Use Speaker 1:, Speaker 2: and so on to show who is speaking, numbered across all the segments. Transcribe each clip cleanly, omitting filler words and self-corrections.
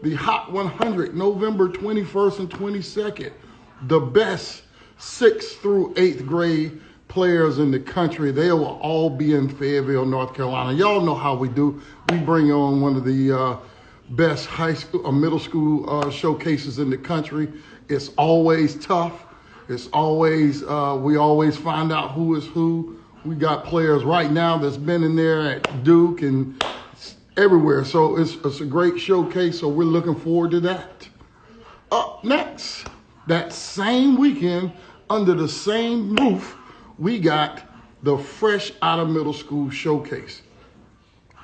Speaker 1: the Hot 100, November 21st and 22nd. The best 6th through 8th grade players in the country. They will all be in Fayetteville, North Carolina. Y'all know how we do. We bring on one of the best high school or middle school showcases in the country. It's always tough. It's always, we always find out who is who. We got players right now that's been in there at Duke and everywhere. So it's a great showcase. So we're looking forward to that. Up next, that same weekend, under the same roof, we got the Fresh Out of Middle School Showcase.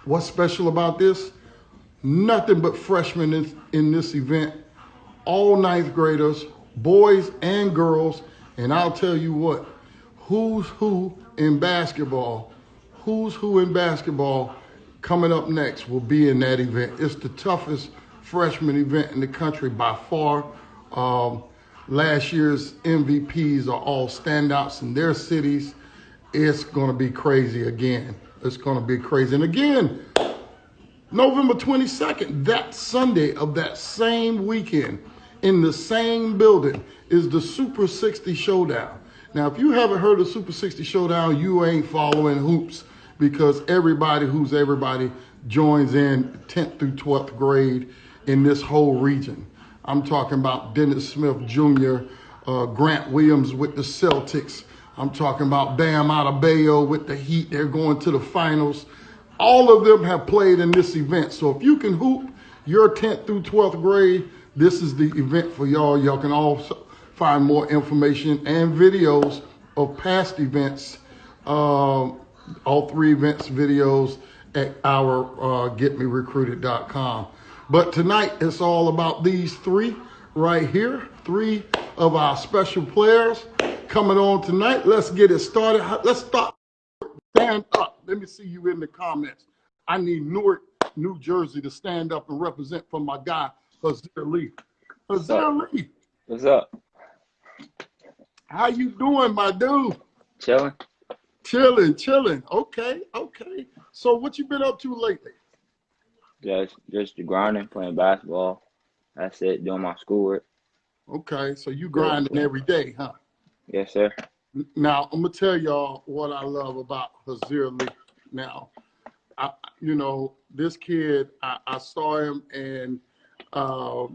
Speaker 1: What's special about this? Nothing but freshmen in this event. All ninth graders, boys and girls. And I'll tell you what, who's who in basketball coming up next will be in that event. It's the toughest freshman event in the country by far. Last year's MVPs are all standouts in their cities. It's going to be crazy again. It's going to be crazy. And again, November 22nd, that Sunday of that same weekend, in the same building, is the Super 60 Showdown. Now, if you haven't heard of Super 60 Showdown, you ain't following hoops, because everybody who's everybody joins in 10th through 12th grade in this whole region. I'm talking about Dennis Smith Jr., Grant Williams with the Celtics. I'm talking about Bam Adebayo with the Heat. They're going to the finals. All of them have played in this event. So if you can hoop, you're 10th through 12th grade, this is the event for y'all. Y'all can also find more information and videos of past events, all three events videos at our getmerecruited.com. But tonight, it's all about these three right here. Three of our special players coming on tonight. Let's get it started. Let's start. Stand up. Let me see you in the comments. I need Newark, New Jersey to stand up and represent for my guy, Hazir Lee. Hazir Lee.
Speaker 2: What's up?
Speaker 1: How you doing, my dude?
Speaker 2: Chilling.
Speaker 1: Chilling. Okay. So what you been up to lately?
Speaker 2: Just grinding, playing basketball. That's it, doing my schoolwork.
Speaker 1: Okay, so you grinding every day, huh?
Speaker 2: Yes, sir.
Speaker 1: Now, I'm going to tell y'all what I love about Hazir Lee. Now, this kid, I saw him and, a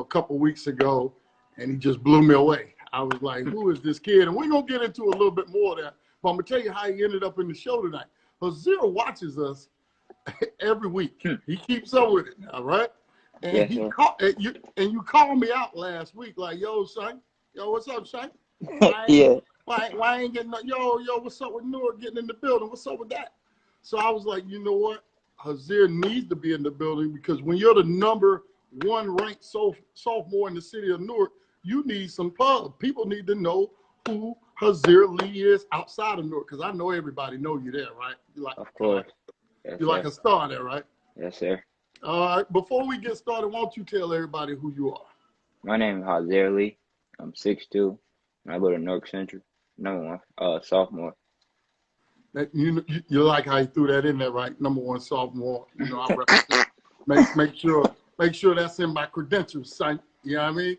Speaker 1: couple weeks ago, and he just blew me away. I was like, who is this kid? And we're going to get into a little bit more of that. But I'm going to tell you how he ended up in the show tonight. Hazir watches us every week. He keeps up with it now, right? And
Speaker 2: Yes,
Speaker 1: you called me out last week, like, yo, son, what's up, son?
Speaker 2: Yeah.
Speaker 1: Why I ain't getting no, yo, what's up with Newark getting in the building? What's up with that? So I was like, you know what? Hazir needs to be in the building, because when you're the number one ranked sophomore in the city of Newark, you need some pub. People need to know who Hazir Lee is outside of Newark, because I know everybody know you there, right?
Speaker 2: Of course. Yes,
Speaker 1: you're like a star there, right?
Speaker 2: Yes, sir.
Speaker 1: All right. Before we get started, why don't you tell everybody who you are?
Speaker 2: My name is Hazir Lee. I'm 6'2", and I go to Newark Central. Number one, sophomore.
Speaker 1: You like how you threw that in there, right? Number one sophomore. I represent. make sure that's in my credentials, son. You know what I mean?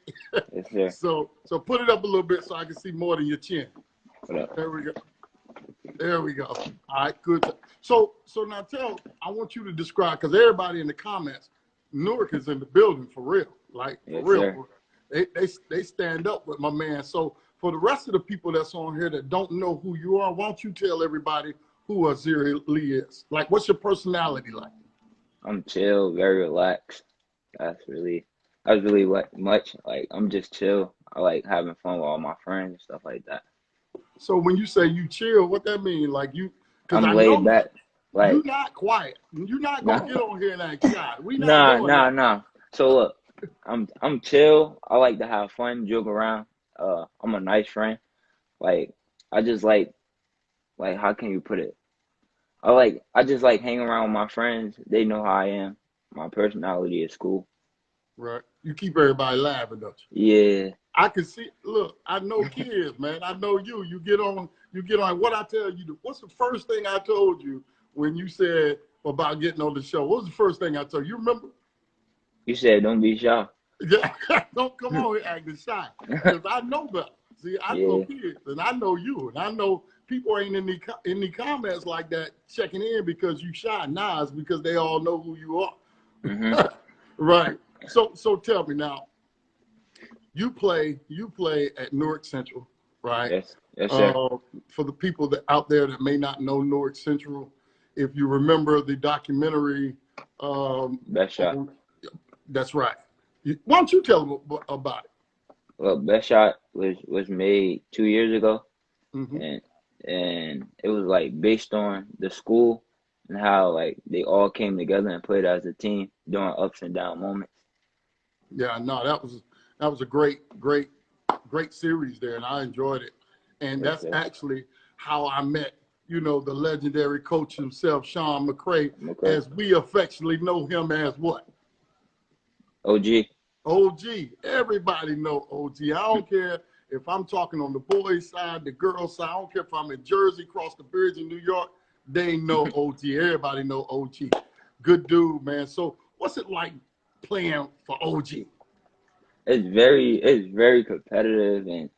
Speaker 2: Yes, sir.
Speaker 1: So put it up a little bit so I can see more than your chin. There we go. All right, good. So now I want you to describe, because everybody in the comments, Newark is in the building for real. Like, for real. They stand up with my man. So for the rest of the people that's on here that don't know who you are, why don't you tell everybody who Hazir Lee is? Like, what's your personality like?
Speaker 2: I'm chill, very relaxed. That's really much. Like, I'm just chill. I like having fun with all my friends and stuff like that. So
Speaker 1: when you say you chill, what that mean? Like,
Speaker 2: I'm laid back. Like,
Speaker 1: you're not quiet. You're not gonna get on here and act shy.
Speaker 2: Nah. So look, I'm chill. I like to have fun, joke around. I'm a nice friend. Like, I just like how can you put it? I just like hanging around with my friends. They know how I am. My personality is cool.
Speaker 1: Right. You keep everybody laughing, don't you?
Speaker 2: Yeah.
Speaker 1: I can see. Look, I know kids, man. I know you. You get on. What I tell you? What's the first thing I told you when you said about getting on the show? What was the first thing I told you? You remember?
Speaker 2: You said don't be shy.
Speaker 1: Yeah, don't come on here acting shy, because I know better. See, I know
Speaker 2: Yeah.
Speaker 1: kids, and I know you, and I know people ain't in the comments like that checking in because you shy. Nah, it's because they all know who you
Speaker 2: Mhm.
Speaker 1: are. Right. So tell me now, you play at Newark Central, right?
Speaker 2: Yes. Yes, sir.
Speaker 1: Uh, for the people that out there that may not know Newark Central, if you remember the documentary,
Speaker 2: Best shot.
Speaker 1: on, that's right. Why don't you tell them about it?
Speaker 2: Well, best shot was made 2 years ago,
Speaker 1: Hmm.
Speaker 2: and it was like based on the school and how like they all came together and played as a team during ups and down moments.
Speaker 1: Yeah, no, that was a great series there, and I enjoyed it. And
Speaker 2: Yes,
Speaker 1: that's
Speaker 2: sir.
Speaker 1: actually how I met, the legendary coach himself, Sean McCray,
Speaker 2: Okay.
Speaker 1: as we affectionately know him as what?
Speaker 2: OG.
Speaker 1: OG. Everybody know OG. I don't care if I'm talking on the boys' side, the girls' side. I don't care if I'm in Jersey, across the bridge in New York. They know OG. Everybody know OG. Good dude, man. So what's it like playing for OG?
Speaker 2: It's very competitive and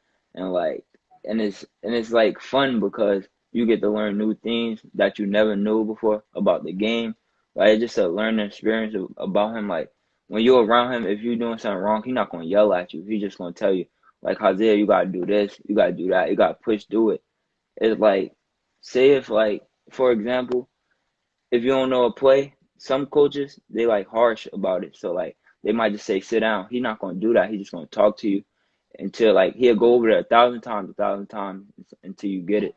Speaker 2: like and it's like fun because you get to learn new things that you never knew before about the game. Like it's just a learning experience about him. Like when you're around him, if you're doing something wrong, he's not gonna yell at you. He's just gonna tell you, like Hazir, you gotta do this, you gotta do that, you gotta push through it. It's like say if like for example, if you don't know a play, some coaches they like harsh about it. So like they might just say sit down. He's not gonna do that. He's just gonna talk to you until like he'll go over it a thousand times until you get it.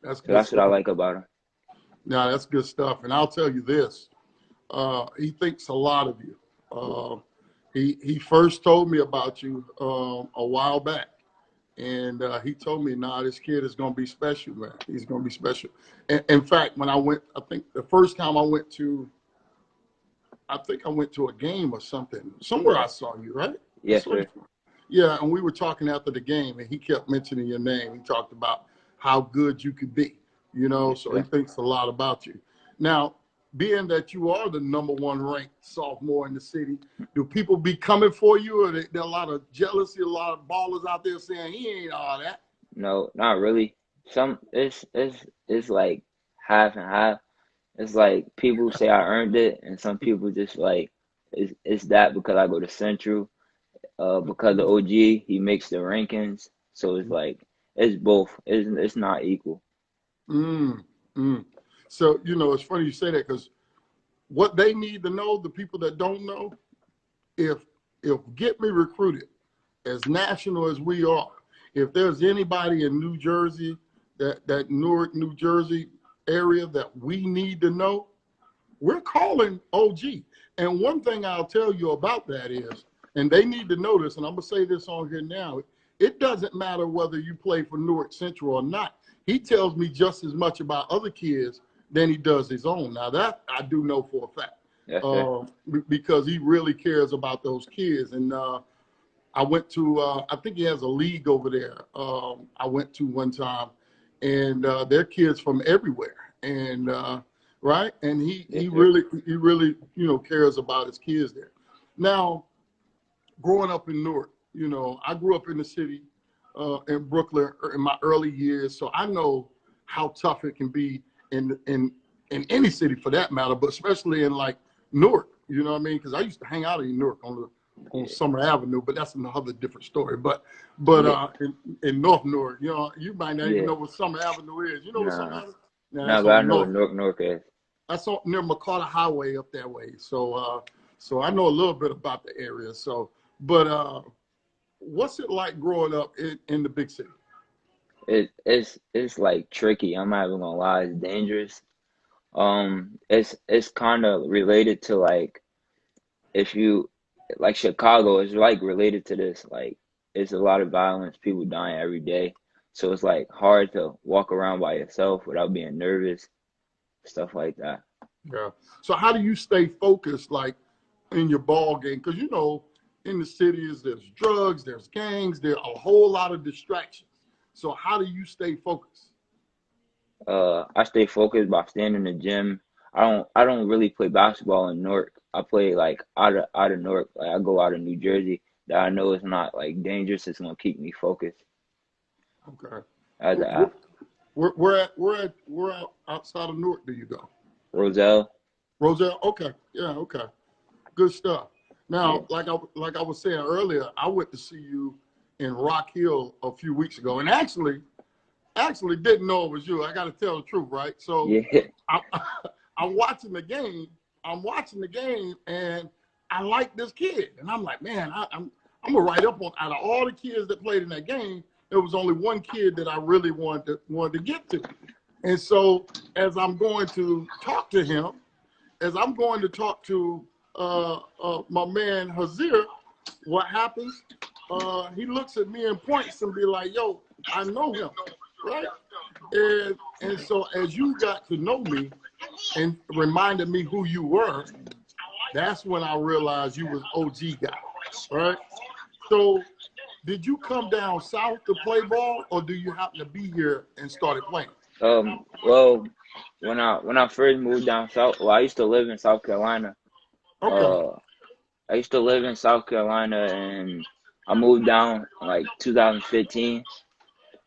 Speaker 1: That's
Speaker 2: So
Speaker 1: good
Speaker 2: that's what I
Speaker 1: stuff.
Speaker 2: like about him.
Speaker 1: Yeah, that's good stuff. And I'll tell you this, he thinks a lot of you. He first told me about you a while back, and he told me, "Nah, this kid is gonna be special, man. He's gonna be special." And, in fact, when I went, I think the first time I think I went to a game or something. Somewhere I saw you, right? I
Speaker 2: Yes,
Speaker 1: saw you.
Speaker 2: sir.
Speaker 1: Yeah, and we were talking after the game, and he kept mentioning your name. He talked about how good you could be,
Speaker 2: Yes,
Speaker 1: so he
Speaker 2: sir.
Speaker 1: thinks a lot about you. Now, being that you are the number one ranked sophomore in the city, do people be coming for you, or there a lot of jealousy, a lot of ballers out there saying he ain't all that?
Speaker 2: No, not really. Some it's like half and half. It's like people say I earned it, and some people just like it's that because I go to Central. Because the OG he makes the rankings, so it's like it's both. It's not equal.
Speaker 1: Mm, mm. So, it's funny you say that because what they need to know, the people that don't know, if get me recruited as national as we are, if there's anybody in New Jersey, that Newark, New Jersey area that we need to know, we're calling OG. And one thing I'll tell you about that is, and they need to know this, and I'm gonna say this on here now, it doesn't matter whether you play for Newark Central or not. He tells me just as much about other kids than he does his own. Now that I do know for a fact,
Speaker 2: Yes, sir.
Speaker 1: because he really cares about those kids. And I went to, I think he has a league over there. I went to one time, and they're kids from everywhere. And right, and he
Speaker 2: Yes,
Speaker 1: he
Speaker 2: sir.
Speaker 1: really he really cares about his kids there. Now, growing up in Newark, I grew up in the city in Brooklyn in my early years, so I know how tough it can be in any city for that matter, but especially in like Newark. You know what I mean? Because I used to hang out in Newark on
Speaker 2: Yeah,
Speaker 1: Summer Avenue, but that's another different story. But
Speaker 2: yeah,
Speaker 1: in North Newark, you might not even
Speaker 2: yeah.
Speaker 1: know what Summer Avenue is. You know what Summer
Speaker 2: Nah,
Speaker 1: Avenue? Now
Speaker 2: nah,
Speaker 1: that's
Speaker 2: but I
Speaker 1: on
Speaker 2: know what
Speaker 1: North.
Speaker 2: North is.
Speaker 1: That's on near McCarter Highway up that way. So I know a little bit about the area. So, but what's it like growing up in the big city?
Speaker 2: It's like tricky. I'm not even gonna lie. It's dangerous. It's kind of related to like if you like Chicago. It's like related to this. Like it's a lot of violence. People dying every day. So it's like hard to walk around by yourself without being nervous. Stuff like that.
Speaker 1: Yeah. So how do you stay focused, like in your ball game? Because in the cities, there's drugs, there's gangs, there are a whole lot of distractions. So how do you stay focused?
Speaker 2: I stay focused by staying in the gym. I don't really play basketball in Newark. I play like out of Newark. Like I go out of New Jersey that I know it's not like dangerous. It's gonna keep me focused
Speaker 1: Okay.
Speaker 2: as an
Speaker 1: Where,
Speaker 2: athlete.
Speaker 1: where outside of Newark do you go?
Speaker 2: Roselle.
Speaker 1: Roselle? Okay. Yeah, okay. Good stuff.
Speaker 2: Yeah.
Speaker 1: Now, like I was saying earlier, I went to see you in Rock Hill a few weeks ago, and actually didn't know it was you. I got to tell the truth, right? So
Speaker 2: Yeah.
Speaker 1: I, I'm watching the game. And I like this kid, and I'm like, man, I'm gonna write up on out of all the kids that played in that game. There was only one kid that I really wanted to get to, and so as I'm going to talk to him, as I'm going to talk to my man Hazir, what happens? He looks at me and points and be like, "Yo, I know him, right?" And so as you got to know me and reminded me who you were, that's when I realized you was OG guy, right? So did you come down south to play ball, or do you happen to be here and started playing?
Speaker 2: Well, when I first moved down south, well, I used to live in South Carolina.
Speaker 1: Okay,
Speaker 2: Uh, I used to live in South Carolina, and I moved down in like 2015,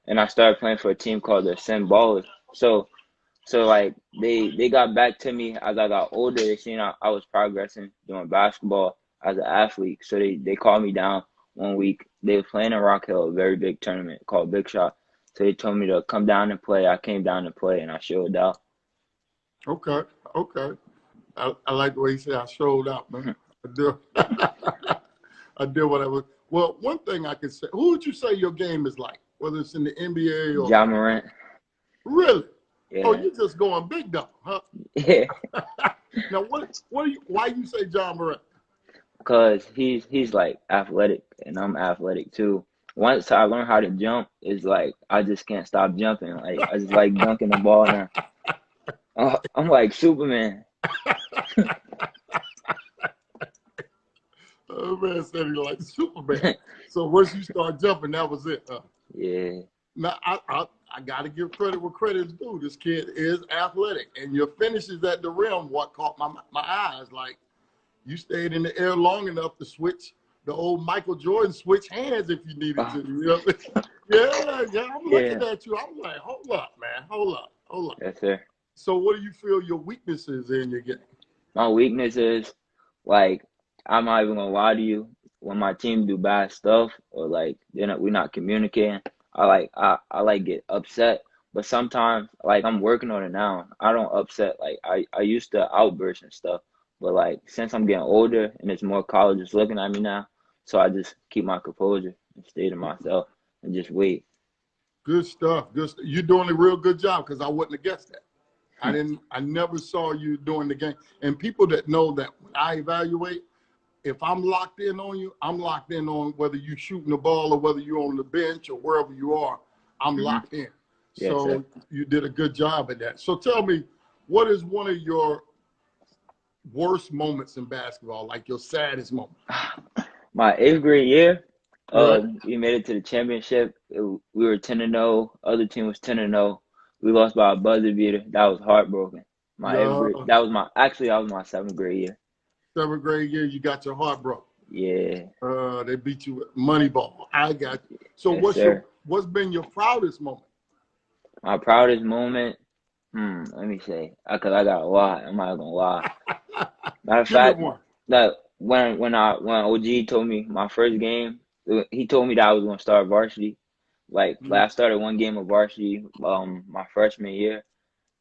Speaker 2: and I started playing for a team called the Sin Ballers. So like they got back to me as I got older. They seen I was progressing doing basketball as an athlete. So they called me down one week. They were playing in Rock Hill, a very big tournament called Big Shot. So they told me to come down and play. I came down and play, and I showed out.
Speaker 1: okay, okay. I like the way you said I showed up, man. I do. I did what I was. Well, one thing I can say, who would you say your game is like? Whether it's in the NBA or
Speaker 2: Ja Morant,
Speaker 1: really? Oh,
Speaker 2: yeah,
Speaker 1: you're just going big dog, huh?
Speaker 2: yeah,
Speaker 1: Now, why you say John Morant?
Speaker 2: because he's like athletic, and I'm athletic too. Once I learn how to jump, it's like I just can't stop jumping. Like I just like dunking the ball now. I'm like Superman.
Speaker 1: Oh man, said he like Superman. So once you start jumping, that was it, huh?
Speaker 2: Yeah,
Speaker 1: Now I got to give credit where credit is due. This kid is athletic, and your finishes at the rim what caught my eyes. Like you stayed in the air long enough to switch the old Michael Jordan switch hands if you needed
Speaker 2: oh,
Speaker 1: to. You know? Yeah. I'm looking
Speaker 2: yeah,
Speaker 1: at you. I'm like, hold up, man, hold up.
Speaker 2: yes sir.
Speaker 1: So what do you feel your weaknesses in your game?
Speaker 2: My weakness is like I'm not even gonna lie to you. When my team do bad stuff or like we're not communicating, I like get upset. But sometimes like I'm working on it now. I don't upset like I used to outburst and stuff. But like since I'm getting older and it's more colleges looking at me now, so I just keep my composure and stay to myself and just wait.
Speaker 1: Good stuff. Good. You're doing a real good job because I wouldn't have guessed that. I never saw you doing the game. And people that know that when I evaluate, if I'm locked in on you, I'm locked in on whether you shooting the ball or whether you're on the bench or wherever you are, I'm
Speaker 2: Hmm.
Speaker 1: locked in.
Speaker 2: Yes, sir.
Speaker 1: So you did a good job at that. So tell me, what is one of your worst moments in basketball, like your saddest moment?
Speaker 2: My eighth grade year,
Speaker 1: Right?
Speaker 2: we made it to the championship. We were 10-0. Other team was 10-0. We lost by a buzzer beater. That was heartbroken. My eighth
Speaker 1: Yeah.
Speaker 2: grade. That was my seventh grade year.
Speaker 1: Seventh grade year, you got your heart broke.
Speaker 2: Yeah.
Speaker 1: They beat you with money ball. I got you. So
Speaker 2: Yes, sir.
Speaker 1: what's been your proudest moment?
Speaker 2: My proudest moment. Let me say, cause I got a lot. I'm not gonna lie. Matter of
Speaker 1: Give me
Speaker 2: fact,
Speaker 1: one.
Speaker 2: that when OG told me my first game, he told me that I was gonna start varsity. Like
Speaker 1: Mhm.
Speaker 2: I started one game of varsity my freshman year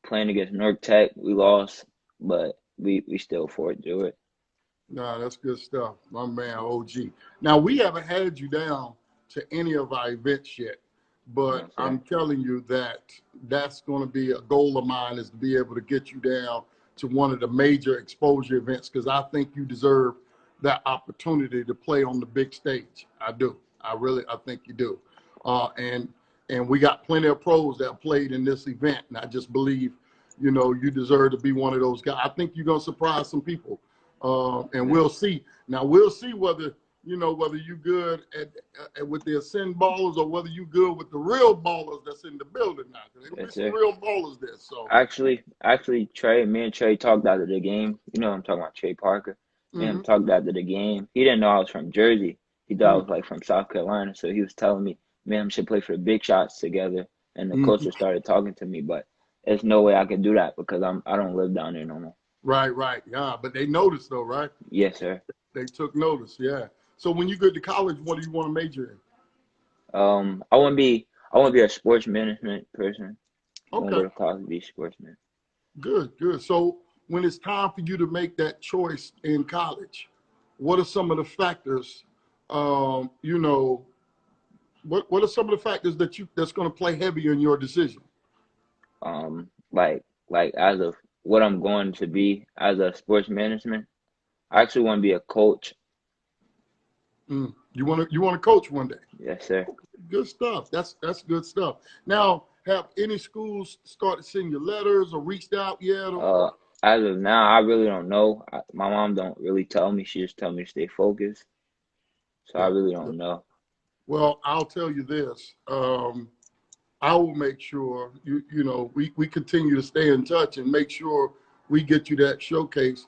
Speaker 2: playing against North Tech. We lost, but we still fought through it.
Speaker 1: No, that's good stuff. My man, OG. Now, we haven't had you down to any of our events yet,
Speaker 2: No,
Speaker 1: but
Speaker 2: sir.
Speaker 1: I'm telling you that that's going to be a goal of mine is to be able to get you down to one of the major exposure events because I think you deserve that opportunity to play on the big stage. I do. I think you do. And we got plenty of pros that played in this event, and I just believe, you deserve to be one of those guys. I think you're going to surprise some people. And
Speaker 2: Yes,
Speaker 1: we'll see. Now we'll see whether you good with the ascend ballers or whether you good with the real ballers that's in the building now. There's gonna be
Speaker 2: yes,
Speaker 1: some
Speaker 2: sir.
Speaker 1: real ballers there. So
Speaker 2: Actually, Trey, me and Trey talked after the game. You know, I'm talking about Trey Parker. Me and him
Speaker 1: Mm-hmm.
Speaker 2: talked after the game. He didn't know I was from Jersey. He thought I
Speaker 1: Mm-hmm.
Speaker 2: was like from South Carolina. So he was telling me, me and him should play for the big shots together. And the
Speaker 1: Mm-hmm.
Speaker 2: coaches started talking to me, but there's no way I could do that because I don't live down there no more.
Speaker 1: Right, right. Yeah, but they noticed though, right?
Speaker 2: Yes, sir.
Speaker 1: They took notice. Yeah. So when you get to college, what do you want to major in?
Speaker 2: I want to be a sports management person. I want to
Speaker 1: Okay.
Speaker 2: go to college to be a sportsman.
Speaker 1: Good, good. So when it's time for you to make that choice in college, what are some of the factors? You know, what are some of the factors that's going to play heavy in your decision?
Speaker 2: Like as of what I'm going to be as a sports management, I actually want to be a coach.
Speaker 1: You want to coach one day.
Speaker 2: Yes, sir.
Speaker 1: Okay, good stuff. That's good stuff. Now, have any schools started sending you letters or reached out yet?
Speaker 2: Uh, as of now, I really don't know. My mom don't really tell me. She just tell me to stay focused. So I
Speaker 1: Okay.
Speaker 2: really don't know.
Speaker 1: Well, I'll tell you this. I will make sure we continue to stay in touch and make sure we get you that showcase.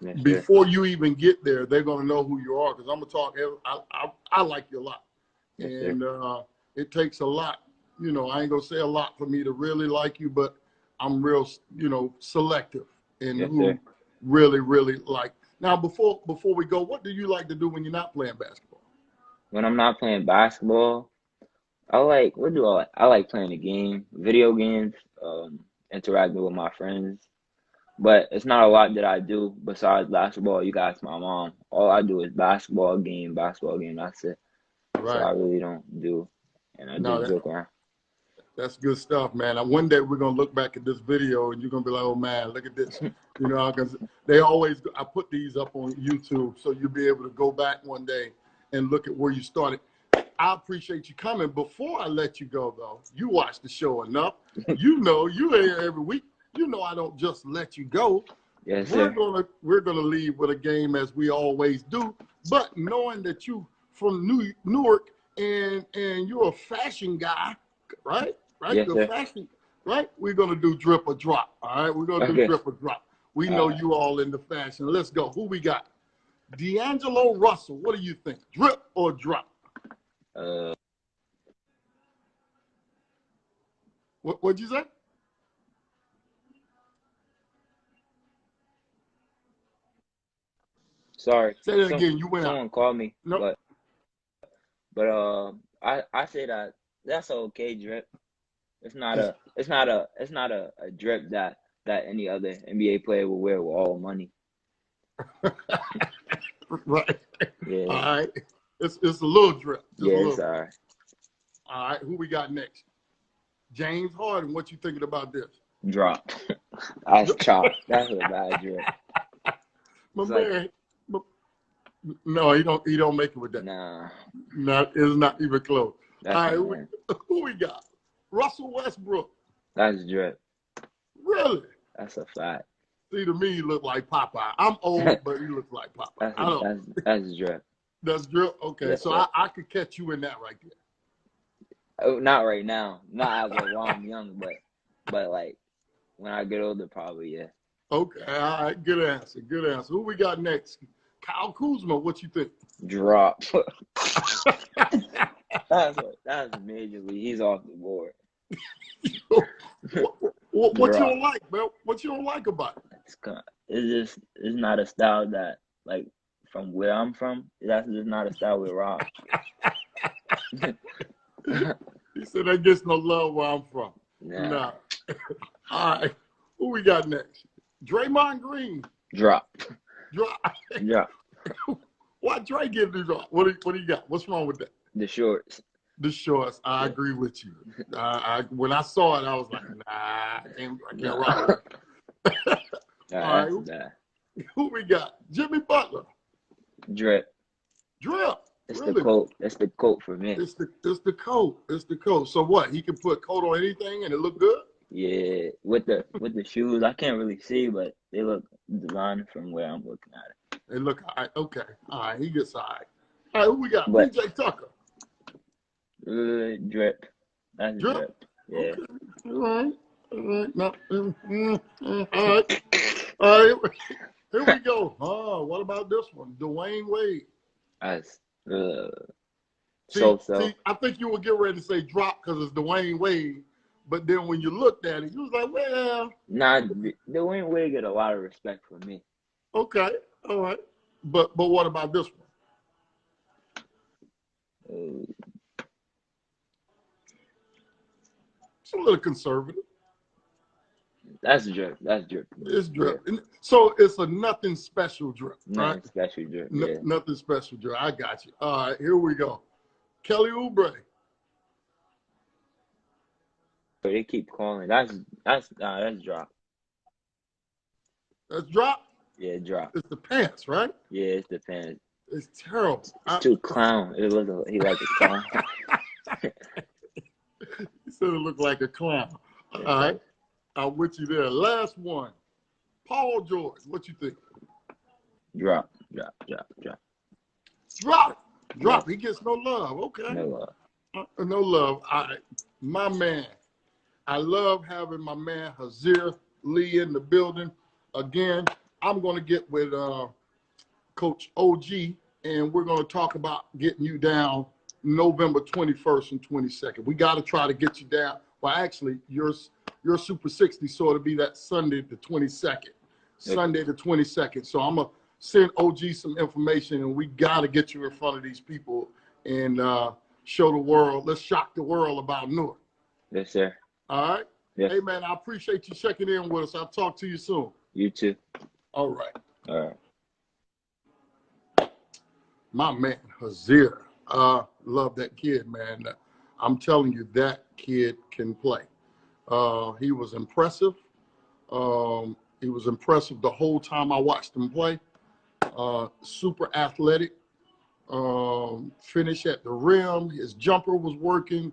Speaker 2: Yes, sir.
Speaker 1: Before you even get there, they're gonna know who you are because I'm gonna talk. I like you a lot,
Speaker 2: Yes, sir.
Speaker 1: and it takes a lot. I ain't gonna say a lot for me to really like you, but I'm real, selective in
Speaker 2: Yes,
Speaker 1: who
Speaker 2: sir.
Speaker 1: really like. Now, before we go, what do you like to do when you're not playing basketball?
Speaker 2: When I'm not playing basketball, what do I like? I like playing the game, video games, interacting with my friends. But it's not a lot that I do besides basketball. You guys, my mom. All I do is basketball game. That's it. So
Speaker 1: Right.
Speaker 2: I really don't do, and I
Speaker 1: No,
Speaker 2: just joke around.
Speaker 1: that's good stuff, man. And one day we're gonna look back at this video and you're gonna be like, "Oh man, look at this." Because I put these up on YouTube, so you'll be able to go back one day and look at where you started. I appreciate you coming. Before I let you go, though, you watch the show enough. You here every week. I don't just let you go.
Speaker 2: Yes,
Speaker 1: We're
Speaker 2: sir.
Speaker 1: gonna leave with a game as we always do. But knowing that you from Newark and you're a fashion guy, right? Right?
Speaker 2: Yes,
Speaker 1: You're
Speaker 2: sir.
Speaker 1: fashion, right? We're gonna do drip or drop. All right, we're gonna do
Speaker 2: Okay.
Speaker 1: drip or drop. We know
Speaker 2: All right.
Speaker 1: you all into fashion. Let's go. Who we got? D'Angelo Russell. What do you think? Drip or drop?
Speaker 2: Uh,
Speaker 1: What'd you say?
Speaker 2: sorry.
Speaker 1: Say that again. You went out.
Speaker 2: Someone called me,
Speaker 1: No.
Speaker 2: but I say that that's okay drip. It's not a drip that any other NBA player will wear with all money.
Speaker 1: Right.
Speaker 2: Yeah.
Speaker 1: All right. It's a little drip. Just a
Speaker 2: Yeah,
Speaker 1: little.
Speaker 2: it's all right.
Speaker 1: All right. Who we got next? James Harden. What you thinking about this?
Speaker 2: Drop. That's chop. That's a bad drip.
Speaker 1: My
Speaker 2: It's like,
Speaker 1: man. No, he don't make it with that.
Speaker 2: nah,
Speaker 1: It's not even close.
Speaker 2: that's
Speaker 1: All right.
Speaker 2: not
Speaker 1: Who
Speaker 2: him.
Speaker 1: who we got? Russell Westbrook.
Speaker 2: That's drip.
Speaker 1: Really?
Speaker 2: That's a fact.
Speaker 1: See, to me, he look like Popeye. I'm old, but he looks like Popeye.
Speaker 2: That's drip.
Speaker 1: That's drip. Okay,
Speaker 2: Yes,
Speaker 1: so
Speaker 2: sir.
Speaker 1: I could catch you in that right there.
Speaker 2: Oh, not right now. Not as while I'm young, but like when I get older, probably yeah.
Speaker 1: Okay, all right, good answer, good answer. Who we got next? Kyle Kuzma, what you think?
Speaker 2: Drop. That's majorly. He's off the board.
Speaker 1: What you
Speaker 2: Drop.
Speaker 1: don't like, man? What you don't like about it?
Speaker 2: It's not a style that like from where I'm from. That's just not a style we rock.
Speaker 1: He said that gets no love where I'm from.
Speaker 2: Nah.
Speaker 1: Nah. All right, who we got next? Draymond Green.
Speaker 2: Drop.
Speaker 1: Drop.
Speaker 2: Drop.
Speaker 1: Why Dre get the drop? What do you got? What's wrong with that?
Speaker 2: The shorts.
Speaker 1: The shorts. I agree with you. When I saw it, I was like, nah, I can't rock with it. All right, who we got? Jimmy Butler.
Speaker 2: Drip.
Speaker 1: Drip.
Speaker 2: It's
Speaker 1: Really?
Speaker 2: the coat. It's the coat for me.
Speaker 1: It's the coat. It's the coat. So what? He can put coat on anything and it look good?
Speaker 2: Yeah, with the shoes, I can't really see, but they look designed from where I'm looking at it.
Speaker 1: They look all right. Okay. All right. He gets all right. All right. Who we got?
Speaker 2: But
Speaker 1: PJ Tucker.
Speaker 2: drip. That's drip. Yeah.
Speaker 1: Okay. All right. All right. No. All right. All right. Here we go. What about this one? Dwayne Wade.
Speaker 2: That's
Speaker 1: See,
Speaker 2: so.
Speaker 1: I think you would get ready to say drop because it's Dwayne Wade, but then when you looked at it, you was like, well,
Speaker 2: Nah, Dwayne Wade get a lot of respect from me.
Speaker 1: okay, all right. But what about this one? It's a little conservative.
Speaker 2: That's drip. That's drip.
Speaker 1: It's drip. So it's a nothing special drip, right?
Speaker 2: Nothing special drip. Yeah.
Speaker 1: Nothing special drip. I got you. All right, here we go. Kelly Oubre.
Speaker 2: They keep calling. That's drop.
Speaker 1: That's drop?
Speaker 2: Yeah, drop.
Speaker 1: It's the pants, right?
Speaker 2: Yeah, it's the pants.
Speaker 1: It's terrible.
Speaker 2: It's too clown. He like a clown.
Speaker 1: He said it looked like a clown. All right. I'm with you there. Last one. Paul George. What you think?
Speaker 2: Drop.
Speaker 1: Drop. He gets no love. Okay.
Speaker 2: No love.
Speaker 1: No love. All right. My man. I love having my man Hazir Lee in the building. Again, I'm going to get with Coach OG, and we're going to talk about getting you down November 21st and 22nd. We got to try to get you down. Well, actually, your Super 60 sort of be that Sunday the 22nd. Sunday the 22nd. So I'm going to send OG some information, and we got to get you in front of these people and show the world. Let's shock the world about Newark.
Speaker 2: Yes, sir.
Speaker 1: All right?
Speaker 2: Yes.
Speaker 1: Hey, man, I appreciate you checking in with us. I'll talk to you soon.
Speaker 2: You too.
Speaker 1: All right.
Speaker 2: All right.
Speaker 1: My man, Hazir. Love that kid, man. I'm telling you, that kid can play. He was impressive. He was impressive the whole time I watched him play. Super athletic. Finish at the rim. His jumper was working.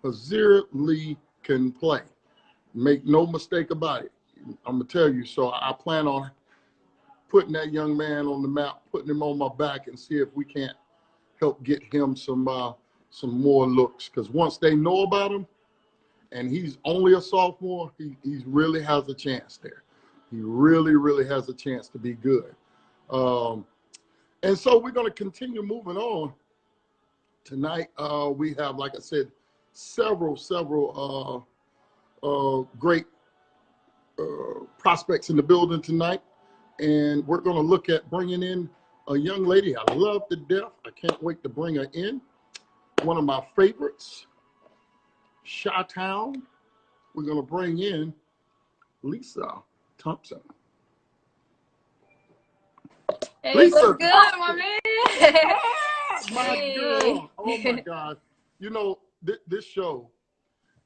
Speaker 1: Hazir Lee can play. Make no mistake about it. I'm going to tell you. So I plan on putting that young man on the map, putting him on my back, and see if we can't help get him some more looks. Because once they know about him, and he's only a sophomore, he really has a chance there. He really, really has a chance to be good. And so we're going to continue moving on. Tonight, we have, like I said, several great prospects in the building tonight. And we're going to look at bringing in a young lady I love to death. I can't wait to bring her in. One of my favorites, Chi-Town. We're going to bring in Lisa Thompson.
Speaker 3: Hey,
Speaker 1: Lisa,
Speaker 3: what's good, my man?
Speaker 1: My girl. Oh, my God. You know, this show,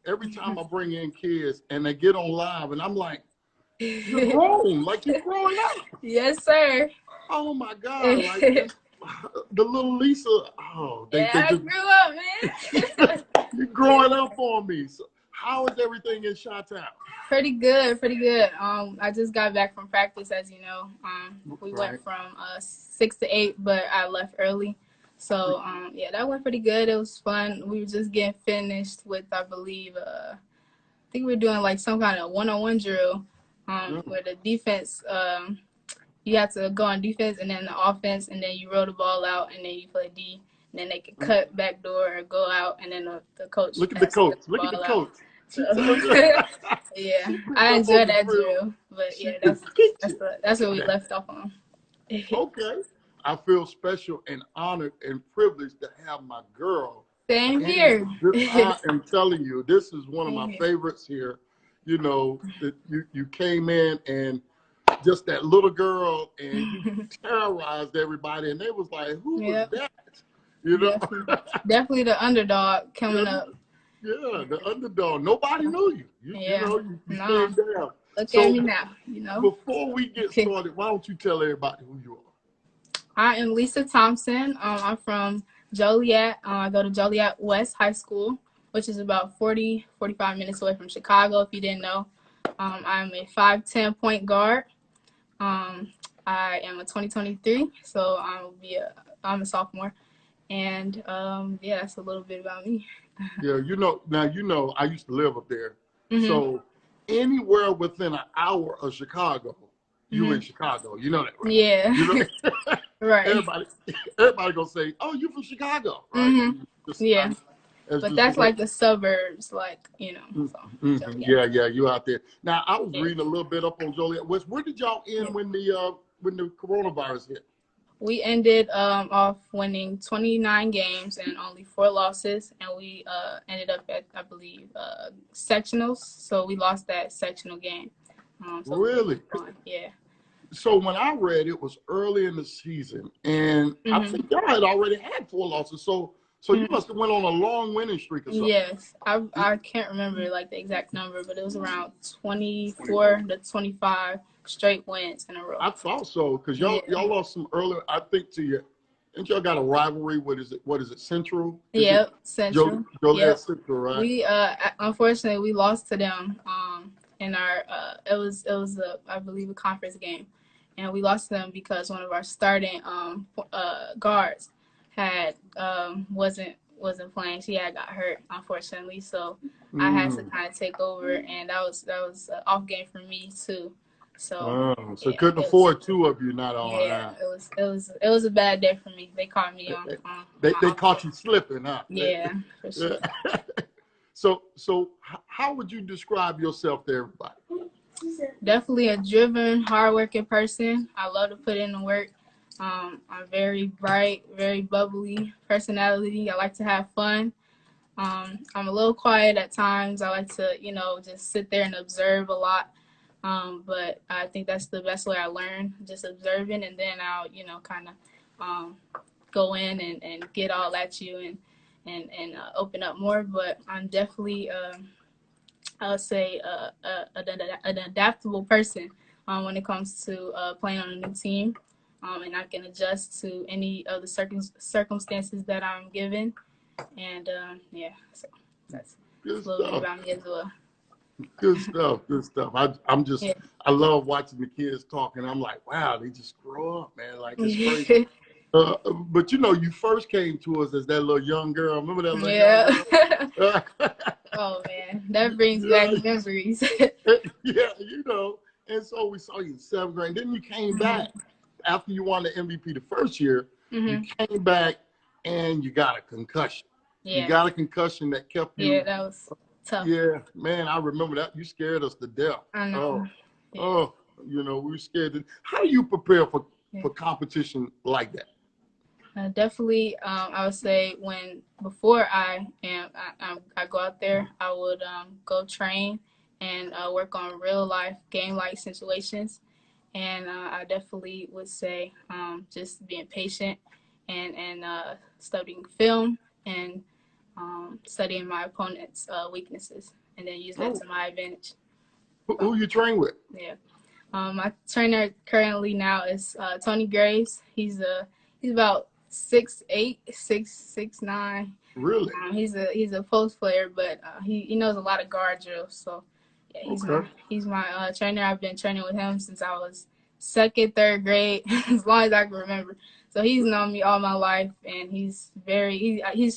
Speaker 1: every time I bring in kids and they get on live, and I'm like, you're grown, like you're growing up.
Speaker 3: Yes, sir.
Speaker 1: Oh, my God. Like, the little Lisa,
Speaker 3: I grew up, man.
Speaker 1: you're growing up on me. So how is everything in Chi-Town?
Speaker 3: Pretty good. I just got back from practice, as you know. We went from 6 to 8, but I left early. So, yeah, that went pretty good. It was fun. We were just getting finished with, I believe, I think we were doing like some kind of one-on-one drill where the defense, you have to go on defense and then the offense, and then you roll the ball out, and then you play D. And then they can cut back door or go out, and then the coach.
Speaker 1: Look at the coach. Look at the coach.
Speaker 3: So, yeah, I enjoyed that drill, but yeah, that's what we left off on.
Speaker 1: Okay. I feel special and honored and privileged to have my girl.
Speaker 3: Same here.
Speaker 1: I am telling you, this is one of my favorites here. You know, you came in and just that little girl, and you terrorized everybody, and they was like, who was that? You know?
Speaker 3: Definitely the underdog coming up.
Speaker 1: Yeah, the underdog. Nobody knew you. You came down.
Speaker 3: Look at me now, you know.
Speaker 1: Before we get started, why don't you tell everybody who you are?
Speaker 3: I am Lisa Thompson. I'm from Joliet. I go to Joliet West High School, which is about 45 minutes away from Chicago, if you didn't know. I'm a 5'10" point guard. I am a 2023, so I'm a sophomore. And, yeah, that's a little bit about me.
Speaker 1: Yeah, I used to live up there. Mm-hmm. So anywhere within an hour of Chicago, you in Chicago. You know that, right?
Speaker 3: Yeah.
Speaker 1: You know,
Speaker 3: Right.
Speaker 1: everybody gonna say, "Oh, you from Chicago, right?"
Speaker 3: Yeah. But that's like the suburbs, like, So,
Speaker 1: yeah, you out there. Now, I was
Speaker 3: yeah.
Speaker 1: reading a little bit up on Joliet West. Where did y'all end when the coronavirus hit?
Speaker 3: We ended off winning 29 games and only 4 losses, and we ended up at, I believe, sectionals. So we lost that sectional game. So
Speaker 1: Really?
Speaker 3: Yeah.
Speaker 1: So when I read, it was early in the season, and I think y'all had already had 4 losses. So you must have went on a long winning streak or something.
Speaker 3: Yes, I can't remember like the exact number, but it was around 24 to 25 straight wins in a row.
Speaker 1: I thought so, because y'all lost some earlier. I think to you, and y'all got a rivalry. What is it? Central?
Speaker 3: Yep, Central.
Speaker 1: Joliet Central, right?
Speaker 3: We unfortunately we lost to them in our it was I believe a conference game, and we lost to them because one of our starting guards had wasn't playing. She had got hurt, unfortunately, so I had to kind of take over, and that was an off game for me too. So
Speaker 1: couldn't afford 2 of you not on.
Speaker 3: Yeah, it was a bad day for me. They caught me on.
Speaker 1: They caught you slipping, huh?
Speaker 3: Yeah, for sure.
Speaker 1: So how would you describe yourself to everybody?
Speaker 3: Definitely a driven, hardworking person. I love to put in the work. I'm very bright, very bubbly personality. I like to have fun. I'm a little quiet at times. I like to, just sit there and observe a lot. But I think that's the best way I learn, just observing, and then I'll, kind of go in and get all at you and open up more. But I'm definitely, I would say, an adaptable person when it comes to playing on a new team. And I can adjust to any of the circumstances that I'm given. And, so that's a little bit about me as well.
Speaker 1: Good stuff. I love watching the kids talk, and I'm like, wow, they just grow up, man. Like, it's crazy. But you first came to us as that little young girl. Remember that little young girl?
Speaker 3: Oh man, that brings back memories.
Speaker 1: Yeah, and so we saw you in 7th grade. Then you came back after you won the MVP the first year. You came back and you got a concussion.
Speaker 3: Yeah.
Speaker 1: You got a concussion that kept you.
Speaker 3: Yeah, that was tough.
Speaker 1: Yeah, man, I remember that. You scared us to death.
Speaker 3: I know.
Speaker 1: We were scared. How do you prepare for competition like that?
Speaker 3: Definitely, I would say before I go out there, I would go train and work on real life game like situations, and I definitely would say just being patient and studying film and studying my opponent's weaknesses, and then use that to my advantage.
Speaker 1: Who you train with?
Speaker 3: Yeah, my trainer currently now is Tony Graves. He's about 6'8", 6'9".
Speaker 1: Really?
Speaker 3: He's a post player, but he knows a lot of guard drills. So yeah, he's my trainer. I've been training with him since I was 2nd, 3rd grade, as long as I can remember. So he's known me all my life, and he's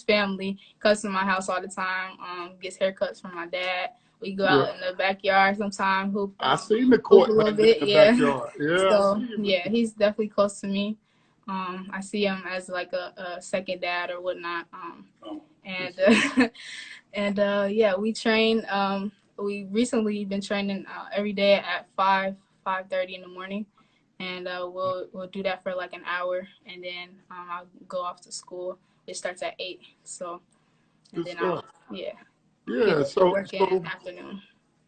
Speaker 3: family. Comes to my house all the time. Gets haircuts from my dad. We go out in the backyard sometimes.
Speaker 1: I seen the court
Speaker 3: a little bit.
Speaker 1: In the backyard. Yeah.
Speaker 3: So he's definitely close to me. I see him as like a second dad or whatnot. We train. We recently been training every day at 5:30 in the morning, and we'll do that for like an hour, and then I'll go off to school. It starts at 8. So, and then
Speaker 1: So
Speaker 3: work in the afternoon.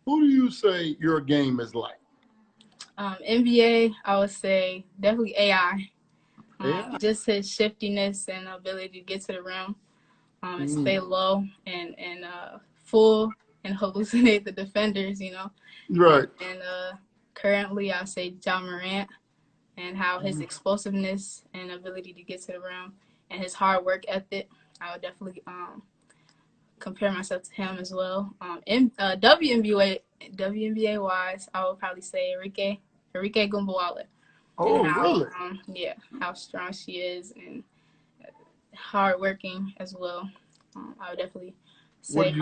Speaker 1: Who do you say your game is like?
Speaker 3: NBA, I would say definitely AI. Just his shiftiness and ability to get to the rim and stay low and full and hallucinate the defenders,
Speaker 1: Right.
Speaker 3: And currently, I'll say Ja Morant and how his explosiveness and ability to get to the rim and his hard work ethic, I would definitely compare myself to him as well. WNBA wise, I would probably say Enrique Gumbawale.
Speaker 1: Oh, really?
Speaker 3: How strong she is and hardworking as well. I would definitely say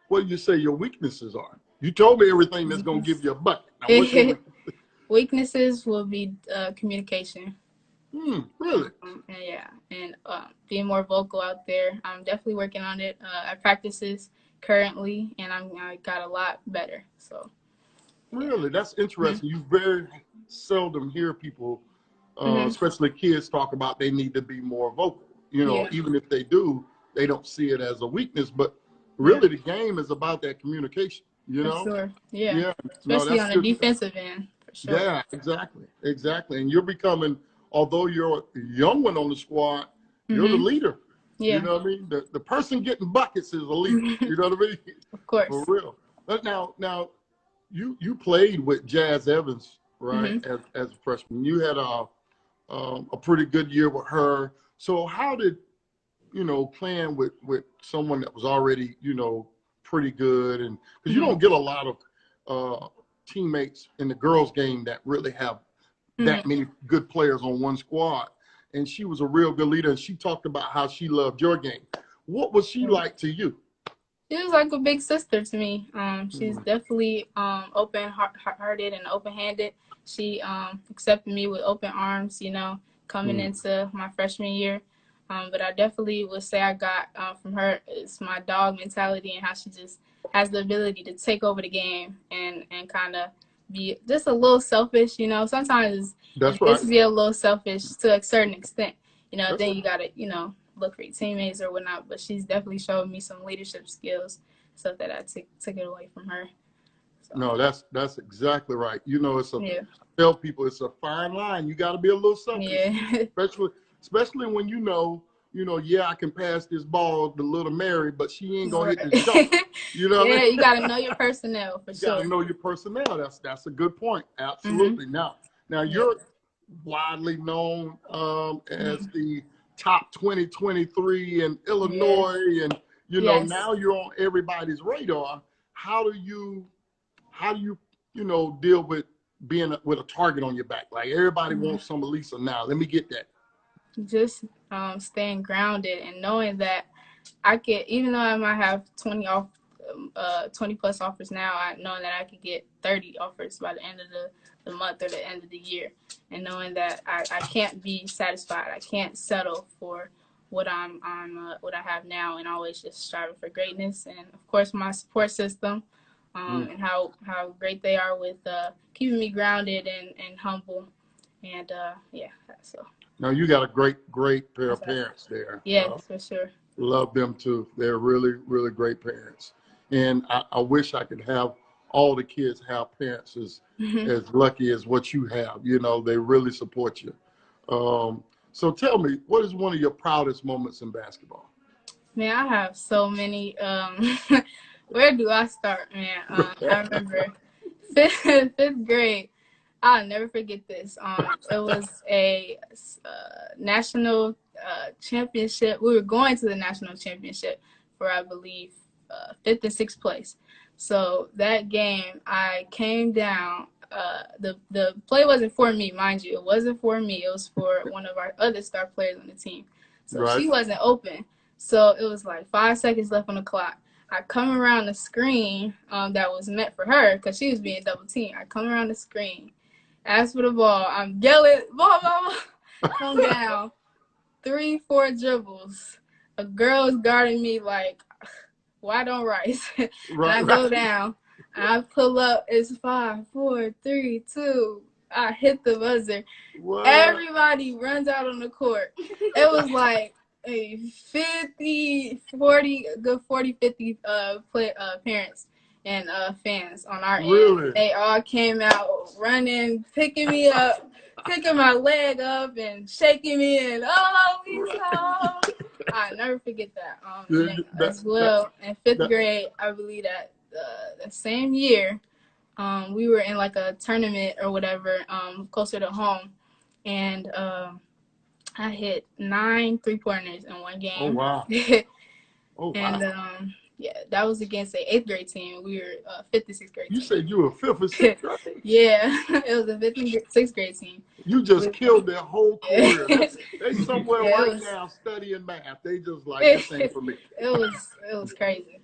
Speaker 1: what do you say your weaknesses are? You told me everything that's going to give you a bucket. Now, what's your weaknesses?
Speaker 3: Weaknesses will be communication.
Speaker 1: Really?
Speaker 3: And being more vocal out there. I'm definitely working on it. I practices currently, and I got a lot better. So.
Speaker 1: Really, that's interesting. You very seldom hear people, especially kids, talk about they need to be more vocal. You know, even if they do, they don't see it as a weakness. But really, the game is about that communication. You know?
Speaker 3: For sure. Yeah.
Speaker 1: No,
Speaker 3: Especially
Speaker 1: that's
Speaker 3: on the
Speaker 1: good.
Speaker 3: defensive end. For sure.
Speaker 1: Yeah, exactly. And you're becoming, although you're a young one on the squad, you're the leader.
Speaker 3: Yeah.
Speaker 1: You know what I mean? The person getting buckets is a leader. You know what I mean?
Speaker 3: Of course.
Speaker 1: For real. But now. You played with Jazz Evans, right? As a freshman, you had a pretty good year with her. So how did playing with someone that was already pretty good, and because you don't get a lot of teammates in the girls' game that really have that many good players on one squad, and she was a real good leader, and she talked about how she loved your game. What was she like to you?
Speaker 3: She was like a big sister to me. She's definitely open-hearted and open-handed. She accepted me with open arms, coming into my freshman year. But I definitely would say I got from her is my dog mentality and how she just has the ability to take over the game and kind of be just a little selfish. Sometimes it's good to be a little selfish to a certain extent. Then you got to, look for your teammates or whatnot, but she's definitely showed me some leadership skills, stuff that I took it away from her. So.
Speaker 1: No, that's exactly right. I tell people it's a fine line. You got to be a little selfish, especially when I can pass this ball to little Mary, but she ain't gonna hit the jump. You
Speaker 3: got to know your personnel for sure.
Speaker 1: You got to know your personnel. That's a good point. Absolutely. Now you're widely known as the top 2023 in Illinois, and now you're on everybody's radar. How do you deal with being with a target on your back? Like everybody wants some Elisa now. Let me get that.
Speaker 3: Just staying grounded and knowing that I could, even though I might have 20 plus offers now, knowing that I could get 30 offers by the end of the month or the end of the year, and knowing that I can't be satisfied. I can't settle for what what I have now, and always just striving for greatness. And of course, my support system, and how great they are with keeping me grounded and humble, and so.
Speaker 1: Now you got a great pair of parents there.
Speaker 3: Yes, for sure.
Speaker 1: Love them too. They're really, really great parents. And I wish I could have all the kids have parents as lucky as what you have. They really support you. So tell me, what is one of your proudest moments in basketball?
Speaker 3: Man, I have so many. Where do I start, man? I remember fifth grade. I'll never forget this. It was a national championship. We were going to the national championship for, I believe, 5th and 6th place. So that game, I came down. The play wasn't for me, mind you. It wasn't for me. It was for one of our other star players on the team. So she wasn't open. So it was like 5 seconds left on the clock. I come around the screen that was meant for her because she was being double teamed. I come around the screen. As for the ball, I'm yelling, ball, come down. 3-4 dribbles. A girl is guarding me like, why don't Rice? I go down. I pull up. It's 5, 4, 3, 2. I hit the buzzer. What? Everybody runs out on the court. It was like a 50, 50 parents and fans on our end. They all came out running, picking me up, picking my leg up and shaking me and I'll never forget that. As well, in 5th grade, I believe that the same year, we were in like a tournament or whatever, closer to home, and I hit 9 3-pointers in one game.
Speaker 1: Oh wow!
Speaker 3: And that was against an 8th grade team. We were 5th and 6th grade.
Speaker 1: You said you were 5th and 6th grade?
Speaker 3: Yeah, it was a 5th and 6th grade team.
Speaker 1: You just killed their whole career. They somewhere now studying math. They just like, this ain't for me.
Speaker 3: It was crazy.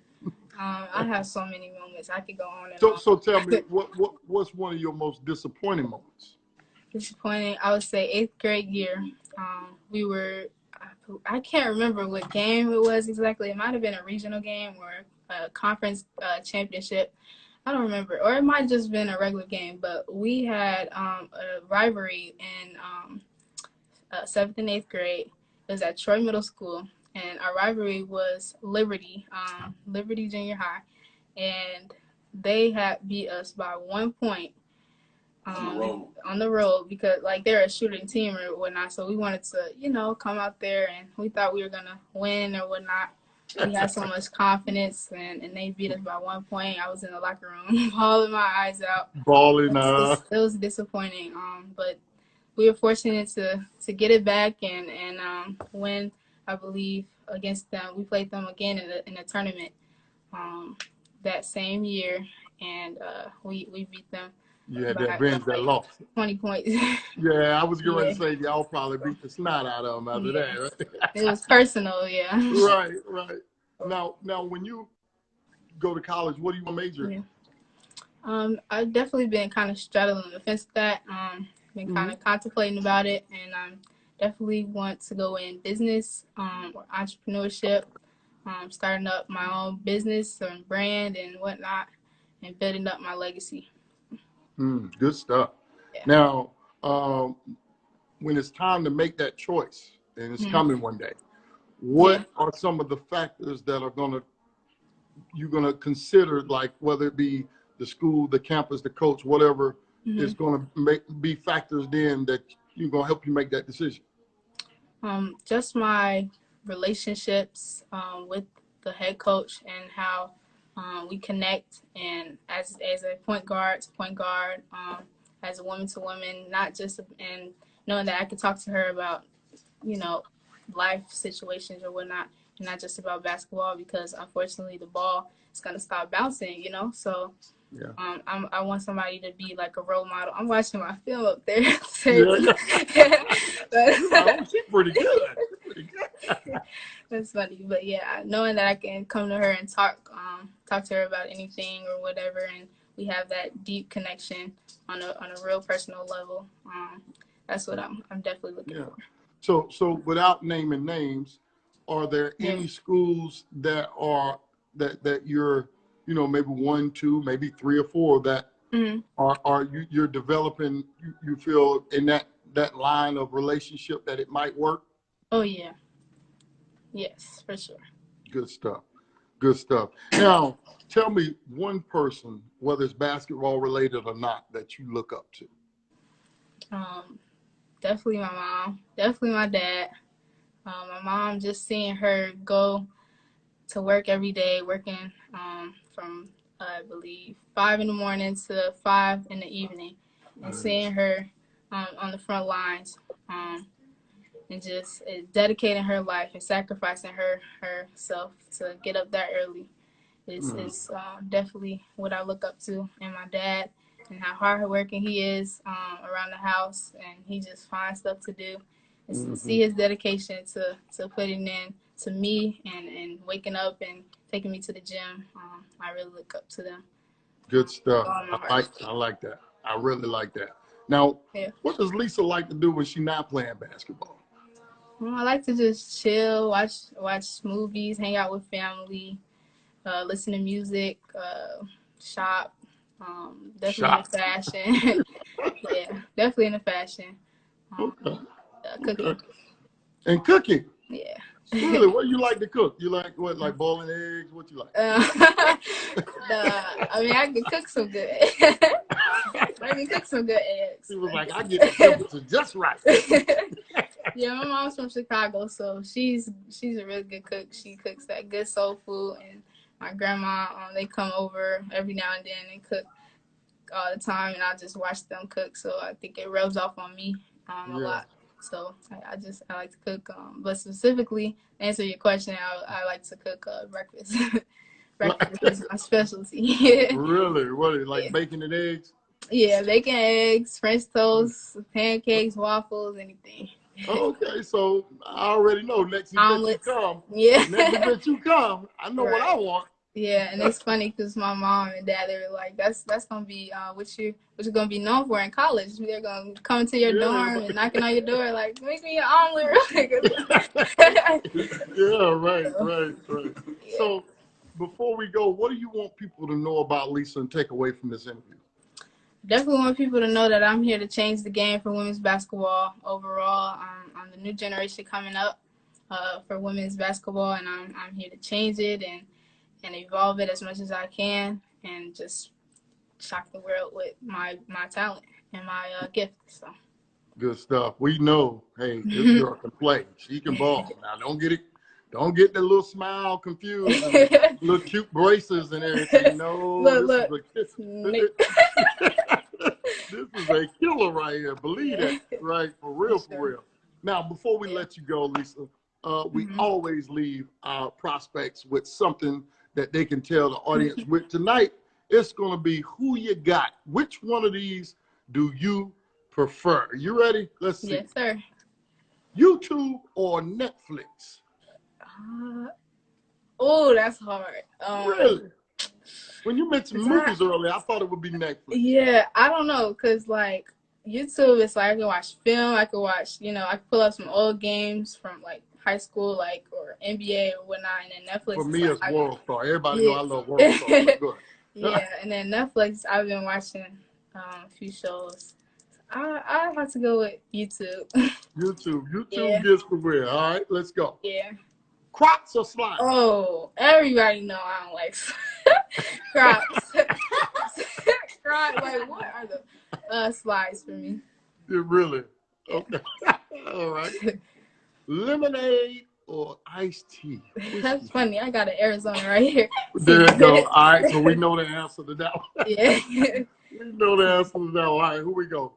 Speaker 3: I have so many moments. I could go on and
Speaker 1: So tell me,
Speaker 3: on.
Speaker 1: what's one of your most disappointing moments?
Speaker 3: Disappointing, I would say 8th grade year. We were, I can't remember what game it was exactly. It might have been a regional game or a conference championship. I don't remember. Or it might have just been a regular game. But we had a rivalry in 7th and 8th grade. It was at Troy Middle School. And our rivalry was Liberty, Liberty Junior High. And they had beat us by 1 point on the road because like they're a shooting team or whatnot. So we wanted to, come out there and we thought we were gonna win or whatnot. We had so much confidence and they beat us by 1 point. I was in the locker room bawling my eyes out.
Speaker 1: Balling.
Speaker 3: It was disappointing. But we were fortunate to get it back and win. I believe against them. We played them again in a tournament that same year, and we beat them.
Speaker 1: You had that bench that lost.
Speaker 3: 20 points.
Speaker 1: Yeah, I was going to say y'all probably beat the snot out of them after that. Right?
Speaker 3: It was personal, yeah.
Speaker 1: Right. Now, when you go to college, what do you want to major in?
Speaker 3: I've definitely been kind of straddling the fence with that. Been kind of contemplating about it, and definitely want to go in business or entrepreneurship, starting up my own business and brand and whatnot, and building up my legacy.
Speaker 1: Good stuff.
Speaker 3: Yeah.
Speaker 1: Now, when it's time to make that choice, and it's coming one day, what are some of the factors that you're gonna consider, like whether it be the school, the campus, the coach, whatever is gonna be factors then that you're gonna help you make that decision?
Speaker 3: Just my relationships with the head coach and how we connect, and as a point guard to point guard, as a woman to woman, not just and knowing that I could talk to her about life situations or whatnot, and not just about basketball, because unfortunately the ball is gonna stop bouncing, so.
Speaker 1: Yeah.
Speaker 3: I want somebody to be like a role model. I'm watching my film up there.
Speaker 1: But, she's pretty good.
Speaker 3: That's funny, but yeah, knowing that I can come to her and talk to her about anything or whatever, and we have that deep connection on a real personal level. That's what I'm definitely looking for.
Speaker 1: So without naming names, are there any schools that are that you're maybe 1, 2, maybe 3 or 4 that are you're developing? You feel in that line of relationship that it might work?
Speaker 3: Oh yeah. Yes, for sure.
Speaker 1: Good stuff. Now, tell me one person, whether it's basketball related or not, that you look up to.
Speaker 3: Definitely my mom. Definitely my dad. My mom, just seeing her go to work every day, working from I believe 5 in the morning to 5 in the evening, and seeing her on the front lines, and just dedicating her life and sacrificing herself to get up that early is definitely what I look up to. And my dad, and how hardworking he is around the house, and he just finds stuff to do. And to see his dedication to putting in to me and waking up and taking me to the gym, I really look up to them.
Speaker 1: Good stuff. I like that. I really like that. Now, what does Lisa like to do when she's not playing basketball?
Speaker 3: I like to just chill, watch movies, hang out with family, listen to music, shop. Definitely in the fashion. Yeah, definitely in the fashion. Cooking.
Speaker 1: And cooking?
Speaker 3: Yeah.
Speaker 1: Really? What do you like to cook? You like what? Like boiling eggs? What you like?
Speaker 3: I can cook some good. I can cook some good eggs.
Speaker 1: She was like, I get the temperature just right.
Speaker 3: Yeah, my mom's from Chicago, so she's a really good cook. She cooks that good soul food, and my grandma, they come over every now and then and cook all the time, and I just watch them cook. So I think it rubs off on me a lot. So I like to cook. But specifically, to answer your question, I like to cook breakfast. Breakfast is my specialty.
Speaker 1: Really? What, like bacon and eggs?
Speaker 3: Yeah, bacon, eggs, French toast, pancakes, waffles, anything.
Speaker 1: Okay, so I already know next event you come.
Speaker 3: Yeah.
Speaker 1: Next event you come, I know what I want.
Speaker 3: Yeah, and it's funny because my mom and dad, they were like, "That's gonna be what you're gonna be known for in college. They're gonna come to your dorm and knocking on your door like, make me an omelet."
Speaker 1: Yeah, right.
Speaker 3: So, yeah.
Speaker 1: So, before we go, what do you want people to know about Lisa and take away from this interview?
Speaker 3: Definitely want people to know that I'm here to change the game for women's basketball overall. I'm the new generation coming up for women's basketball, and I'm here to change it and evolve it as much as I can, and just shock the world with my talent and my gift. So
Speaker 1: Good stuff. We know, hey, this girl can play. She can ball. Now, don't get the little smile confused and the little cute braces and everything. No,
Speaker 3: look.
Speaker 1: this is a killer right here. Believe that, right? For real. Now, before we let you go, Lisa, we always leave our prospects with something that they can tell the audience with. Tonight, it's going to be who you got. Which one of these do you prefer? You ready? Let's see.
Speaker 3: Yes, sir.
Speaker 1: YouTube or Netflix?
Speaker 3: Oh, that's hard.
Speaker 1: Really? When you mentioned movies earlier, I thought it would be Netflix.
Speaker 3: Yeah, I don't know, because, like, YouTube, it's like I can watch film, I can watch, I can pull up some old games from, like, high school, like, or NBA or whatnot, and then Netflix.
Speaker 1: For me, it's World Star. Everybody know I love World Star. Good.
Speaker 3: Yeah, and then Netflix, I've been watching a few shows. I have to go with YouTube.
Speaker 1: YouTube gets the win. All right, let's go.
Speaker 3: Yeah.
Speaker 1: Crocs or slides?
Speaker 3: Oh, everybody know I don't like Crocs. Crocs, like, what are the slides for me?
Speaker 1: Really? Okay. All right. Lemonade or iced tea?
Speaker 3: That's funny. I got an Arizona right here.
Speaker 1: There you go. All right, so we know the answer to that one.
Speaker 3: Yeah.
Speaker 1: We know the answer to that one. All right, here we go.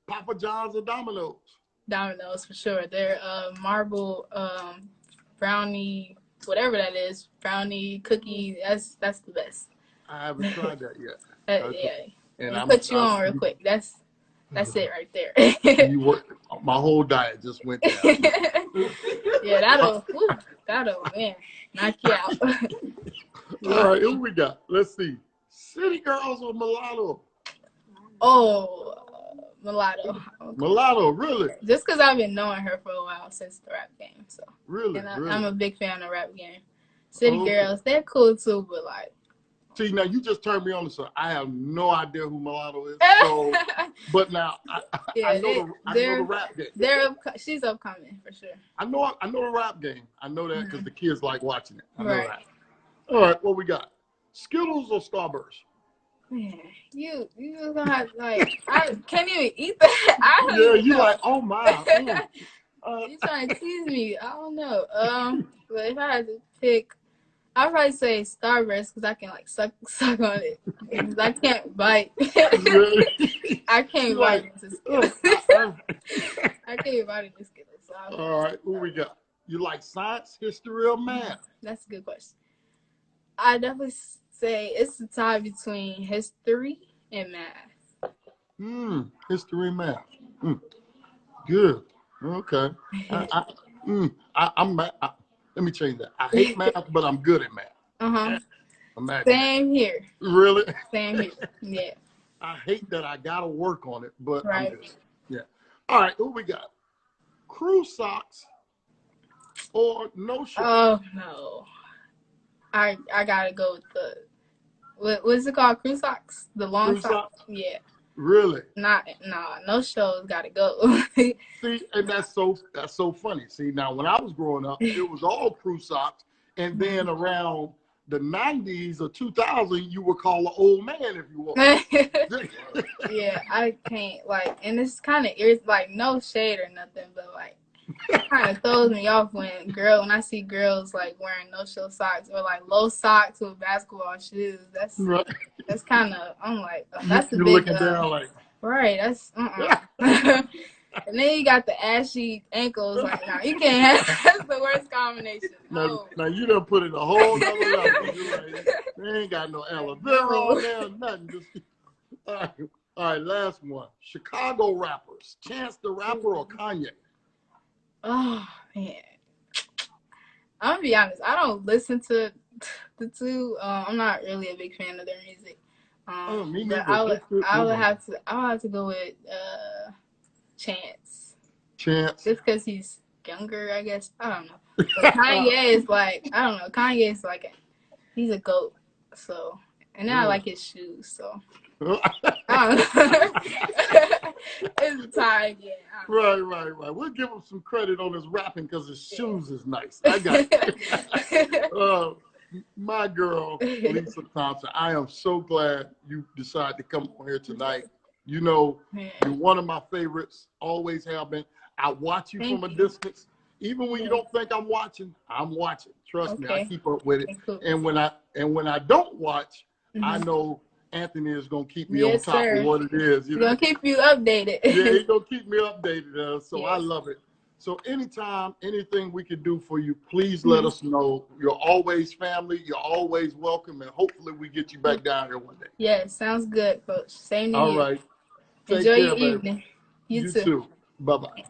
Speaker 1: Papa John's or Domino's?
Speaker 3: Domino's for sure. They're marble brownie, whatever that is, brownie cookie. That's the best.
Speaker 1: I haven't tried that yet.
Speaker 3: Yeah.
Speaker 1: And
Speaker 3: I'll put you on real quick. That's it right there.
Speaker 1: My whole diet just went down.
Speaker 3: Yeah, that'll man, knock you out.
Speaker 1: All right, who we got? Let's see. City Girls or Mulatto?
Speaker 3: Oh, Mulatto.
Speaker 1: Mulatto, really?
Speaker 3: Just because I've been knowing her for a while since the rap game. So
Speaker 1: really,
Speaker 3: and
Speaker 1: really?
Speaker 3: I'm a big fan of rap game. City Girls, they're cool too, but like.
Speaker 1: See, now you just turned me on to something. I have no idea who Mulatto is. So, but now I know the rap game.
Speaker 3: She's upcoming for sure.
Speaker 1: I know the rap game. I know that because the kids like watching it. I know that.
Speaker 3: Right.
Speaker 1: All right, what we got? Skittles or Starburst?
Speaker 3: Man, you gonna have like I can't even eat that.
Speaker 1: You like, oh my.
Speaker 3: You trying to tease me? I don't know. But if I had to pick, I'd probably say Starburst because I can like suck on it. Because I can't bite. I can't bite into Skittles. I can't bite into Skittles. So
Speaker 1: all right, who we got? You like science, history, or math?
Speaker 3: That's a good question. I definitely say it's a tie between history and math.
Speaker 1: History and math. Good. Okay. I'm let me change that. I hate math, but I'm good at math.
Speaker 3: Same here.
Speaker 1: Really?
Speaker 3: Same here. Yeah.
Speaker 1: I hate that I gotta work on it, but
Speaker 3: right.
Speaker 1: I'm good. Yeah. All right, who we got? Crew socks or no shirt?
Speaker 3: Oh no. I gotta go with what's it called? Crew socks? The long socks? Yeah.
Speaker 1: Really?
Speaker 3: No shows gotta go.
Speaker 1: See, and that's so funny. See, now when I was growing up, it was all crew socks, and then around the 90s or 2000, you were called an old man if you walked.
Speaker 3: Yeah, I can't and it's kind of like no shade or nothing, but like it kind of throws me off when I see girls like wearing no-show socks or like low socks with basketball shoes. That's right. That's kind of I'm like that's a big. You're
Speaker 1: looking down like
Speaker 3: right. That's And then you got the ashy ankles. Like, no, you can't have. That's the worst combination.
Speaker 1: Now you done put it a whole nother level. Like, they ain't got no aloe vera on there, nothing. Just, all right, last one. Chicago rappers, Chance the Rapper or Kanye?
Speaker 3: Oh man, I'm gonna be honest. I don't listen to The two, I'm not really a big fan of their music.
Speaker 1: Oh, me
Speaker 3: But
Speaker 1: neither. Just good movement.
Speaker 3: I would have to go with Chance.
Speaker 1: Chance.
Speaker 3: Just because he's younger, I guess. I don't know. But Kanye is like, I don't know. Kanye is like, he's a GOAT. So, and then I like his shoes. So, I don't know. It's time again.
Speaker 1: Right. We'll give him some credit on his rapping because his shoes is nice. I got it. My girl, Lisa Thompson, I am so glad you decided to come on here tonight. You know, you're one of my favorites, always have been. I watch you from a distance. Even when you don't think I'm watching. Trust me, I keep up with it. And when I don't watch, I know Anthony is gonna keep me on top of what it is.
Speaker 3: He's gonna keep you updated.
Speaker 1: Yeah, he's gonna keep me updated. So I love it. So anytime, anything we can do for you, please let us know. You're always family. You're always welcome, and hopefully we get you back down here one day.
Speaker 3: Yes, sounds good, Coach. Same to you.
Speaker 1: All right.
Speaker 3: Enjoy your evening. You too.
Speaker 1: Bye-bye.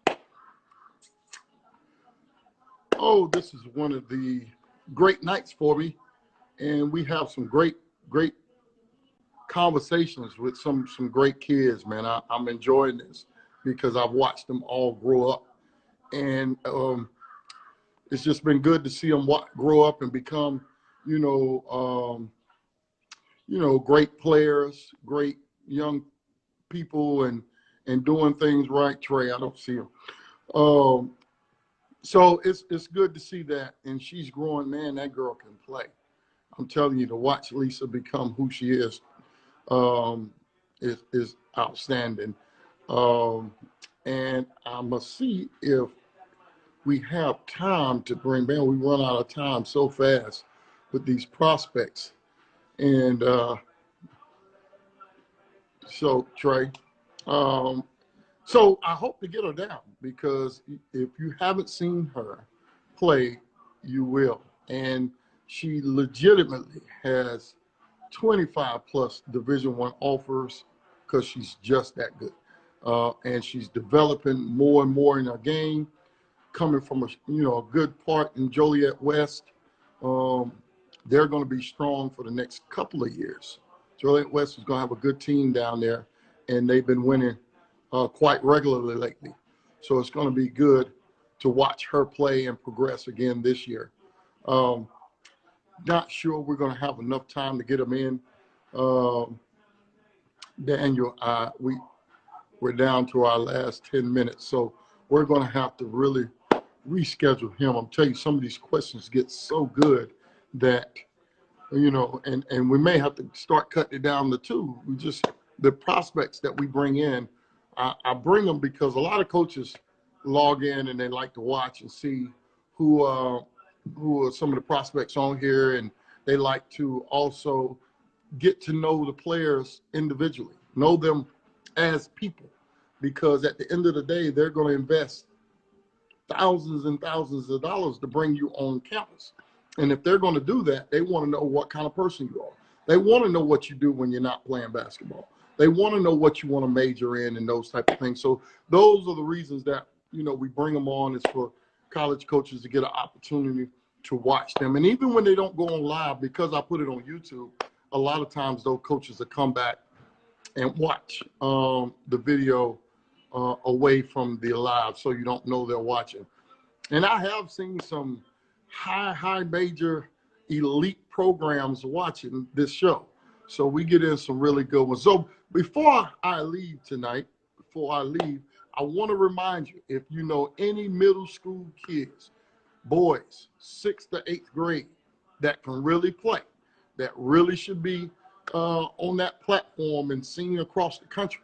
Speaker 3: Bye.
Speaker 1: Oh, this is one of the great nights for me, and we have some great conversations with some great kids, man. I'm enjoying this because I've watched them all grow up, and it's just been good to see them grow up and become, great players, great young people, and doing things right. Trey, I don't see him. So it's good to see that, and she's growing. Man, that girl can play. I'm telling you, to watch Lisa become who she is outstanding. And I must see if we have time to bring back. We run out of time so fast with these prospects. And so, Trey, so I hope to get her down, because if you haven't seen her play, you will. And she legitimately has 25 plus Division I offers because she's just that good. And she's developing more and more in her game, coming from a good part in Joliet West. They're going to be strong for the next couple of years. Joliet West is going to have a good team down there, and they've been winning quite regularly lately. So it's going to be good to watch her play and progress again this year. Not sure we're going to have enough time to get them in. Daniel, we're down to our last 10 minutes, so we're going to have to really reschedule him. I'm telling you, some of these questions get so good that, and we may have to start cutting it down to two. The prospects that we bring in, I bring them because a lot of coaches log in and they like to watch and see who are some of the prospects on here, and they like to also get to know the players individually, know them as people, because at the end of the day, they're going to invest thousands and thousands of dollars to bring you on campus. And if they're going to do that, they want to know what kind of person you are. They want to know what you do when you're not playing basketball. They want to know what you want to major in and those type of things. So those are the reasons that, we bring them on, is for college coaches to get an opportunity to watch them. And even when they don't go on live, because I put it on YouTube, a lot of times those coaches will come back and watch the video away from the live, so you don't know they're watching. And I have seen some high major elite programs watching this show. So we get in some really good ones. So before I leave tonight, I want to remind you, if you know any middle school kids, boys, 6th to 8th grade, that can really play, that really should be on that platform and seen across the country.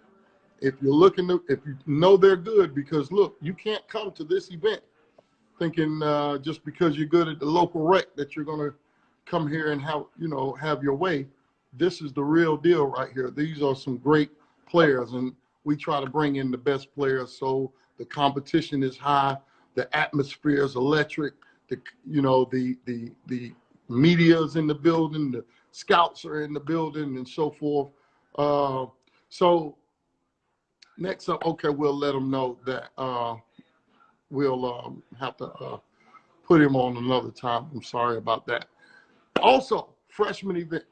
Speaker 1: If you know they're good, because look, you can't come to this event thinking just because you're good at the local rec that you're going to come here and have your way. This is the real deal right here. These are some great players, and we try to bring in the best players. So the competition is high, the atmosphere is electric, the media's in the building, the scouts are in the building, and so forth. So next up, okay, we'll let them know that we'll have to put him on another time. I'm sorry about that. Also, freshman event.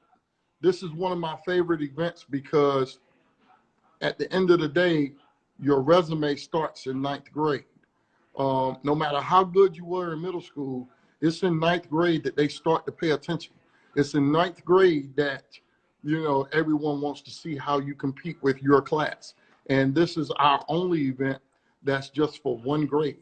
Speaker 1: This is one of my favorite events because at the end of the day, your resume starts in ninth grade. No matter how good you were in middle school, it's in ninth grade that they start to pay attention. It's in ninth grade that, everyone wants to see how you compete with your class. And this is our only event that's just for one grade.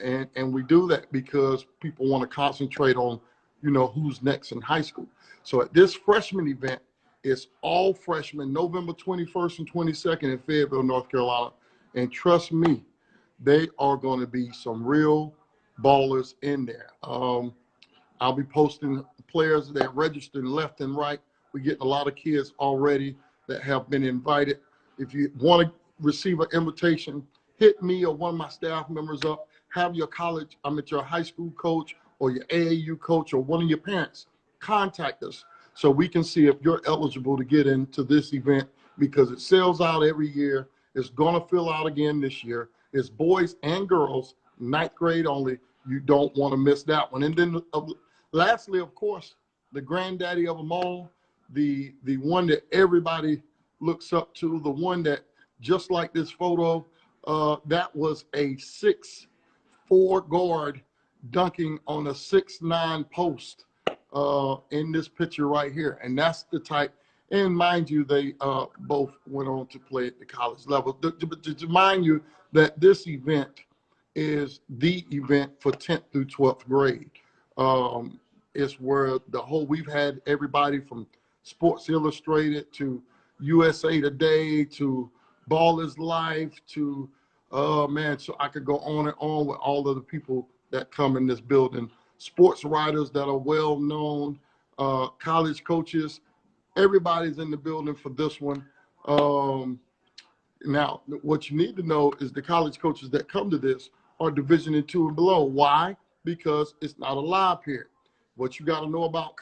Speaker 1: And we do that because people want to concentrate on, who's next in high school. So at this freshman event, it's all freshmen, November 21st and 22nd in Fayetteville, North Carolina. And trust me, they are going to be some real ballers in there. I'll be posting players that registered left and right. We're getting a lot of kids already that have been invited. If you want to receive an invitation, hit me or one of my staff members up. Have your your high school coach or your AAU coach or one of your parents contact us so we can see if you're eligible to get into this event because it sells out every year. It's going to fill out again this year. It's boys and girls, ninth grade only. You don't want to miss that one. And then lastly, of course, the granddaddy of them all, the one that everybody looks up to, the one that, just like this photo, that was a 6'4" guard dunking on a 6'9" post in this picture right here. And that's the type. And mind you, they both went on to play at the college level. To remind you that this event is the event for 10th through 12th grade. It's where we've had everybody from Sports Illustrated to USA Today to Ball is Life to, so I could go on and on with all of the people that come in this building. Sports writers that are well known, college coaches, everybody's in the building for this one. Now, what you need to know is the college coaches that come to this are Division II and below. Why? Because it's not a live period. What you got to know about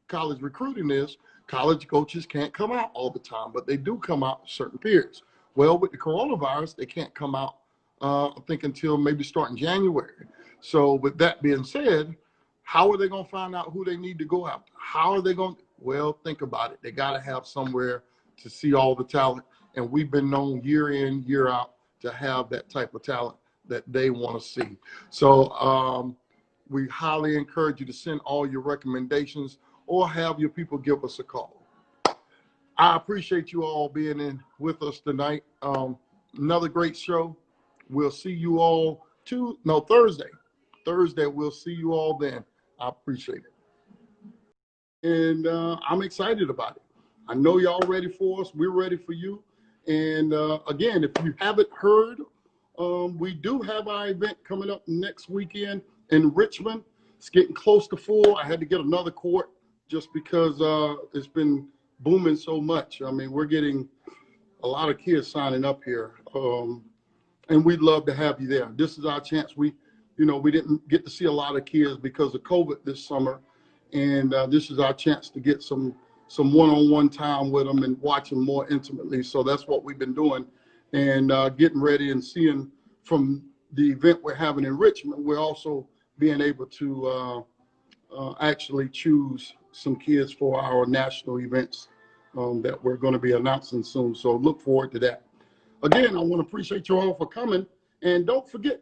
Speaker 1: college recruiting is college coaches can't come out all the time, but they do come out certain periods. Well, with the coronavirus, they can't come out, I think, until maybe starting January. So with that being said, how are they going to find out who they need to go after? How are they going to? Well, think about it. They got to have somewhere to see all the talent. And we've been known year in, year out to have that type of talent that they want to see. So we highly encourage you to send all your recommendations or have your people give us a call. I appreciate you all being in with us tonight. Another great show. We'll see you all Thursday. Thursday, we'll see you all then. I appreciate it. And I'm excited about it. I know y'all ready for us. We're ready for you. And again, if you haven't heard, we do have our event coming up next weekend in Richmond. It's getting close to full. I had to get another court just because it's been booming so much. I mean, we're getting a lot of kids signing up here. And we'd love to have you there. This is our chance. We didn't get to see a lot of kids because of COVID this summer. And this is our chance to get some one-on-one time with them and watch them more intimately. So that's what we've been doing and getting ready and seeing from the event we're having in Richmond. We're also being able to actually choose some kids for our national events that we're going to be announcing soon. So look forward to that. Again, I want to appreciate you all for coming. And don't forget,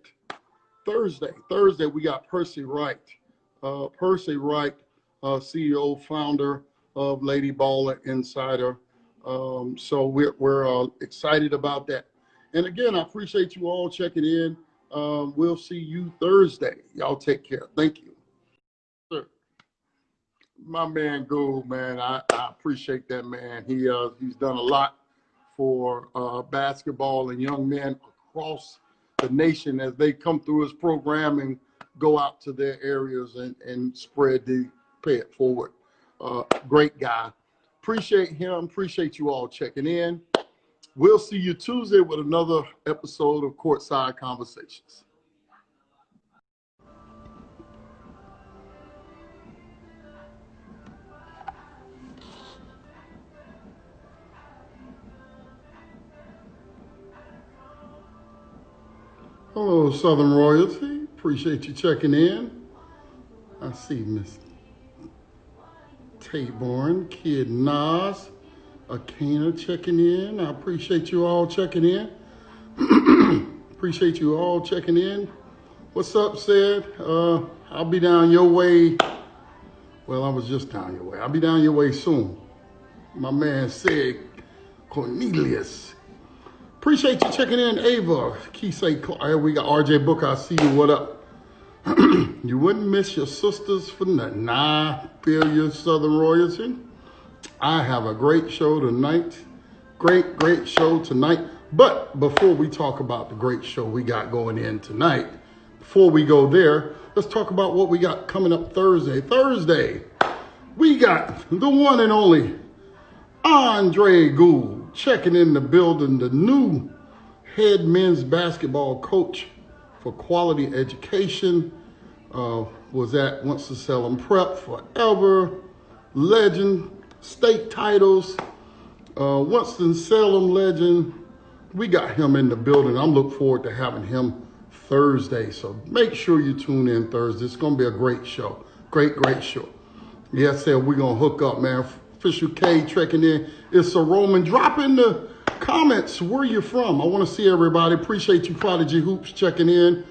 Speaker 1: Thursday, we got Percy Wright. CEO, founder of Lady Baller Insider. So we're excited about that. And again, I appreciate you all checking in. We'll see you Thursday. Y'all take care. Thank you. Sir. My man Gould, man, I appreciate that, man. He's done a lot for basketball and young men across the nation as they come through his program and go out to their areas and pay it forward. Great guy. Appreciate him. Appreciate you all checking in. We'll see you Tuesday with another episode of Courtside Conversations. Hello, Southern Royalty. Appreciate you checking in. I see Miss Taborn, Kid Nas, Akana checking in. I appreciate you all checking in. Appreciate you all checking in. What's up, Sid? I'll be down your way. Well, I was just down your way. I'll be down your way soon. My man said, Cornelius. Appreciate you checking in, Ava. Kisei, we got RJ Booker. I see you. What up? You wouldn't miss your sisters for nothing. Nah, feel your Southern royalty. I have a great show tonight. Great show tonight. But before we talk about the great show we got going in tonight, before we go there, let's talk about what we got coming up Thursday. Thursday, we got the one and only Andre Gould checking in the building, the new head men's basketball coach for quality education. Was at Winston-Salem Prep forever, legend, state titles, Winston-Salem legend. We got him in the building. I'm looking forward to having him Thursday. So make sure you tune in Thursday. It's going to be a great show. Great show. Yeah, I said we're going to hook up, man. Official K trekking in. It's a Roman. Drop in the comments where you're from. I want to see everybody. Appreciate you, Prodigy Hoops, checking in.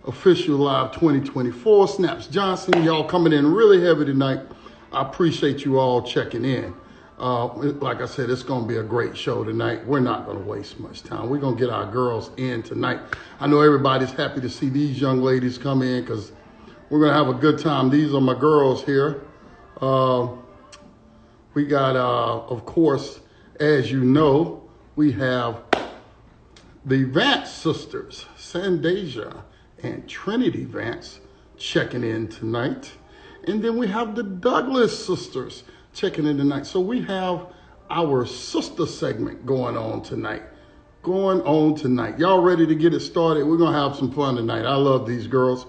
Speaker 1: Official Live 2024. Snaps Johnson. Y'all coming in really heavy tonight. I appreciate you all checking in. Like I said, it's going to be a great show tonight. We're not going to waste much time. We're going to get our girls in tonight. I know everybody's happy to see these young ladies come in because we're going to have a good time. These are my girls here. We got, of course, as you know, we have the Vance sisters, Sandasia and Trinity Vance, checking in tonight. And then we have the Douglas sisters checking in tonight. So we have our sister segment going on tonight. Y'all ready to get it started? We're going to have some fun tonight. I love these girls.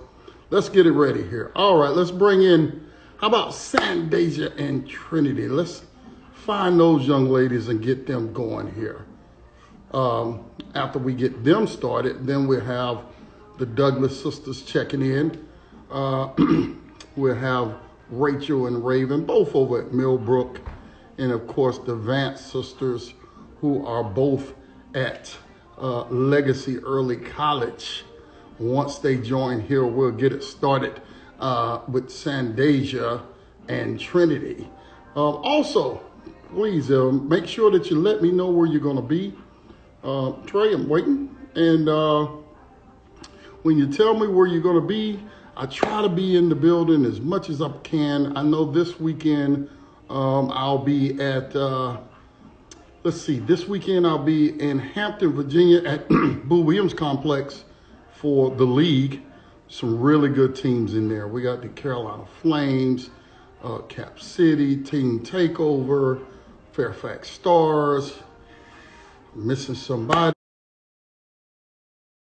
Speaker 1: Let's get it ready here. All right, let's bring in, how about Sandasia and Trinity? Let's find those young ladies and get them going here. After we get them started, then we'll have the Douglas sisters checking in. We'll have Rachel and Raven, both over at Millbrook. And of course, the Vance sisters, who are both at Legacy Early College. Once they join here, we'll get it started with Sandasia and Trinity. Also, please make sure that you let me know where you're going to be. Trey, I'm waiting. And when you tell me where you're going to be, I try to be in the building as much as I can. I know this weekend I'll be at, this weekend I'll be in Hampton, Virginia at Boo Williams Complex for the league. Some really good teams in there. We got the Carolina Flames, Cap City, Team Takeover, Fairfax Stars, missing somebody.